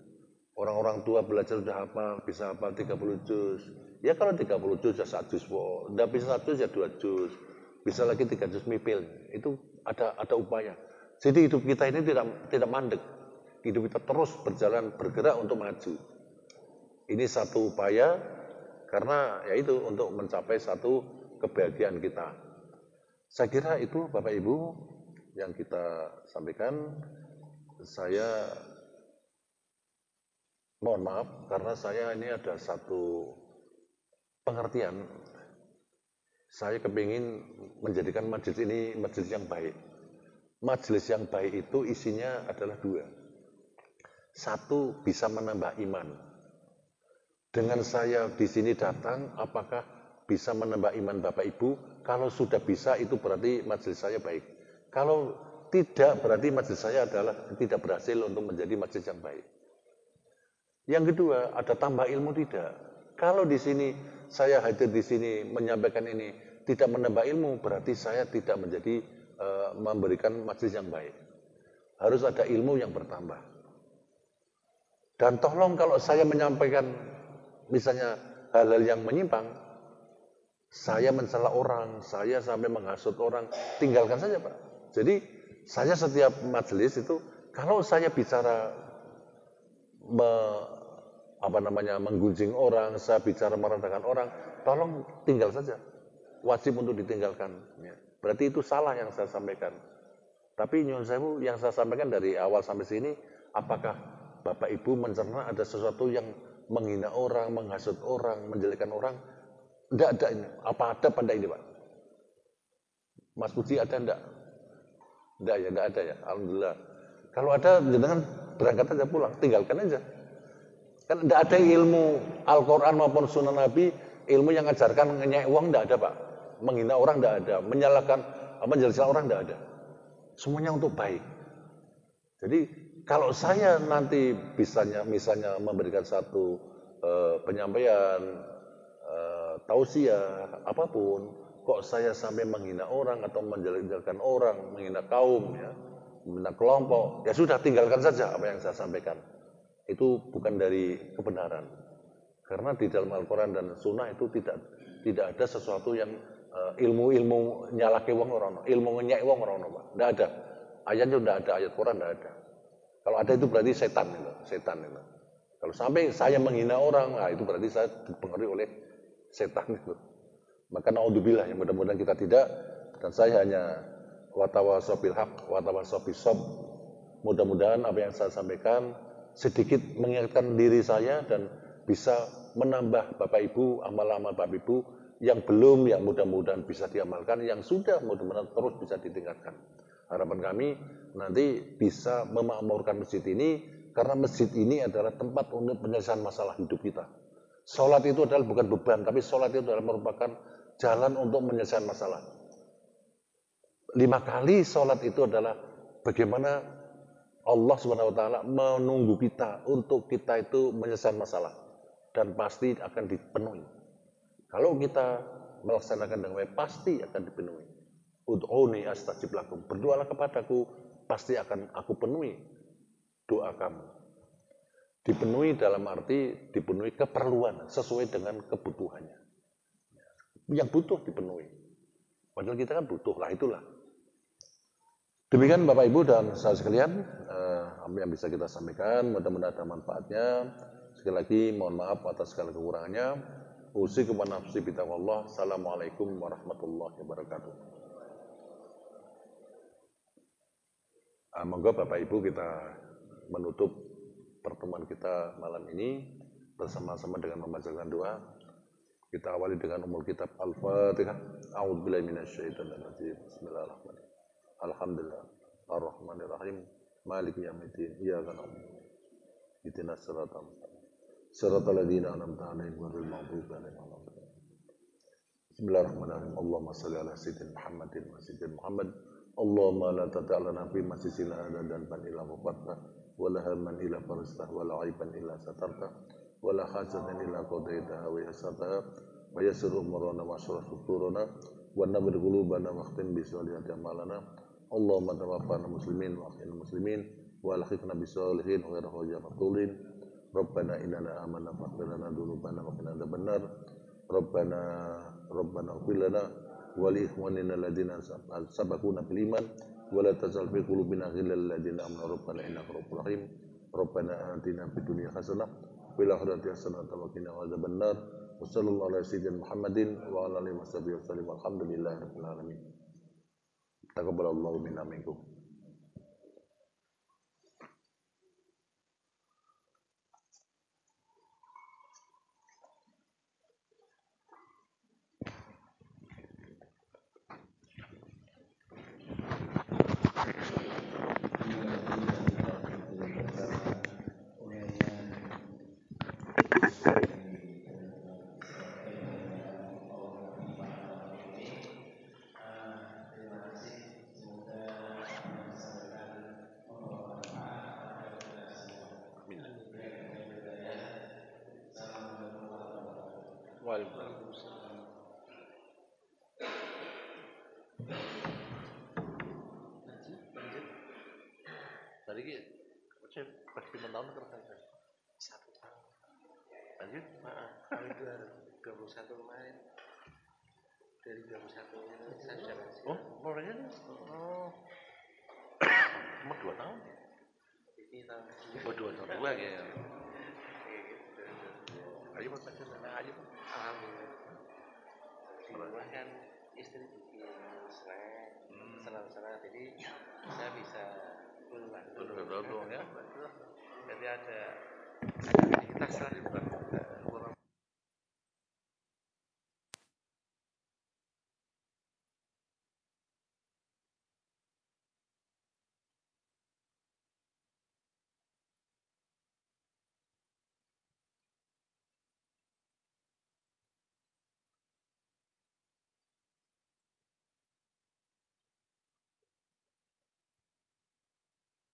Speaker 1: Orang-orang tua belajar sudah hafal, bisa hafal 30 juz. Ya kalau 30 juz ya 1 juz. Tidak bisa 1 juz ya 2 juz. Bisa lagi 3 juz mipil. Itu ada upaya. Jadi hidup kita ini tidak mandek. Hidup kita terus berjalan, bergerak untuk maju. Ini satu upaya karena yaitu untuk mencapai satu kebahagiaan kita. Saya kira itu Bapak Ibu yang kita sampaikan. Saya mohon maaf karena saya ini ada satu pengertian. Saya kepingin menjadikan majelis ini majelis yang baik. Majelis yang baik itu isinya adalah dua. Satu, bisa menambah iman. Dengan saya di sini datang, apakah bisa menambah iman Bapak Ibu? Kalau sudah bisa, itu berarti majelis saya baik. Kalau tidak, berarti majelis saya adalah tidak berhasil untuk menjadi majelis yang baik. Yang kedua, ada tambah ilmu tidak. Kalau di sini saya hadir di sini menyampaikan ini tidak menambah ilmu, berarti saya tidak menjadi memberikan majelis yang baik. Harus ada ilmu yang bertambah. Dan tolong kalau saya menyampaikan misalnya hal-hal yang menyimpang, saya mencela orang, saya sampai menghasut orang, tinggalkan saja Pak. Jadi saya setiap majelis itu kalau saya bicara menggunjing orang, saya bicara merendahkan orang, tolong tinggal saja. Wajib untuk ditinggalkan. Ya. Berarti itu salah yang saya sampaikan. Tapi nyuwun sewu yang saya sampaikan dari awal sampai sini, apakah Bapak Ibu mencerna ada sesuatu yang menghina orang, menghasut orang, menjelekkan orang? Tidak ada ini. Apa ada pada ini Pak? Mas Puji ada enggak? Enggak ya, enggak ada ya. Alhamdulillah. Kalau ada, jangan berangkat aja pulang, tinggalkan aja. Kan tidak ada ilmu Al-Quran maupun Sunnah Nabi, ilmu yang mengajarkan ngenyek uang tidak ada Pak. Menghina orang tidak ada, menyalahkan, menjelaskan orang tidak ada. Semuanya untuk baik. Jadi kalau saya nanti misalnya memberikan satu penyampaian, tausiah, apapun, kok saya sampai menghina orang atau menjelek-jelekan orang, menghina kaum, ya, menghina kelompok, ya sudah tinggalkan saja apa yang saya sampaikan. Itu bukan dari kebenaran. Karena di dalam Al-Quran dan Sunnah itu tidak ada sesuatu yang ilmu nyalake wong ora ono, ilmu ngenyek wong ora ono, Pak. Tidak ada. Ayatnya tidak ada, ayat Quran tidak ada. Kalau ada itu berarti setan itu. Kalau sampai saya menghina orang, nah itu berarti saya dipengaruhi oleh setan itu. Maka naudzubillah, yang mudah-mudahan kita tidak, dan saya hanya watawasau bil haq, watawasau bis sabr. Mudah-mudahan apa yang saya sampaikan sedikit mengingatkan diri saya dan bisa menambah Bapak Ibu, amal-amal Bapak Ibu yang belum, yang mudah-mudahan bisa diamalkan, yang sudah mudah-mudahan terus bisa ditingkatkan. Harapan kami nanti bisa memakmurkan masjid ini, karena masjid ini adalah tempat untuk penyelesaian masalah hidup kita. Sholat itu adalah bukan beban, tapi sholat itu adalah merupakan jalan untuk menyelesaikan masalah. 5 kali sholat itu adalah bagaimana Allah Subhanahu wa taala menunggu kita untuk kita itu menyelesaikan masalah, dan pasti akan dipenuhi. Kalau kita melaksanakan dengan baik, pasti akan dipenuhi. Ud'uni astajib lakum. Berdoalah kepadaku, pasti akan aku penuhi doa kamu. Dipenuhi dalam arti dipenuhi keperluan sesuai dengan kebutuhannya. Yang butuh dipenuhi. Padahal kita kan butuh, lah itulah. Demikian Bapak Ibu dan saudara sekalian, apa yang bisa kita sampaikan, mudah-mudahan ada manfaatnya. Sekali lagi mohon maaf atas segala kekurangannya. Usikum wa nafsi bitaqwallah. Assalamualaikum warahmatullahi wabarakatuh. Monggo Bapak Ibu kita menutup pertemuan kita malam ini bersama-sama dengan membacakan doa. Kita awali dengan umul kitab Al-Fatihah. A'udzubillahi minasyaitonir rajim. Bismillahirrahmanirrahim. Alhamdulillah. Ar-Rahmanir-Rahim. Maliki yaumiddin. Iyyaka na'budu. Ihdinas siratal mustaqim. Siratal ladzina an'amta 'alaihim ghairil maghdubi 'alaihim waladdallin. Bismillahirrahmanirrahim. Allahumma shalli ala sayyidina Muhammadin wa sayyidina Muhammad. Allahumma la tata'alana fi masjidina dan ban ila wafatta wa la hamman ila farastah wa la aiban illa satarta wa la hajatan illa qadaitaha wa yasataha wa yassir umurana wa ashraf suturana wa nabir qulubana wa khtim bi salihati amalana. Allahumma tawaffana muslimin wa ahyina muslimin wa alhiqna bis salihin wa ghayra maqtulin. Rabbana innana amanna faghfir lana dzunubana wa qina adzabannar. Rabbana ighfir lana wa li ikhwanina alladziina sabaquna bil iman wa la taj'al fi qulubina ghillan lil ladziina amanu rabbana innaka ra'ufur rahim. Rabbana atina fid dunya hasanah fil akhirati hasanatan wa qina adzabannar. Wassallallahu ala sayyidina Muhammadin wa ala alihi wasallam. Alhamdulillahirabbil alamin. Taqabbalallahu minna minkum. Waalaikumsalam. Tadi ki, saya pasti tahun terkait.
Speaker 2: 1 tahun.
Speaker 1: Lanjut.
Speaker 2: Tahun 2021 kemarin. Dari 2021 saya sudah masih.
Speaker 1: Oh, mulainya? Oh, umur 2 tahun.
Speaker 2: Ini tahun.
Speaker 1: Oh, 2 tahun dua ya. Ayo Pak Pasir, ayo.
Speaker 2: Alhamdulillah. Di rumah kan istri bikin snack, senang-senang, jadi saya bisa pulang.
Speaker 1: Betul ya.
Speaker 2: Jadi ada aktivitas lah di rumah.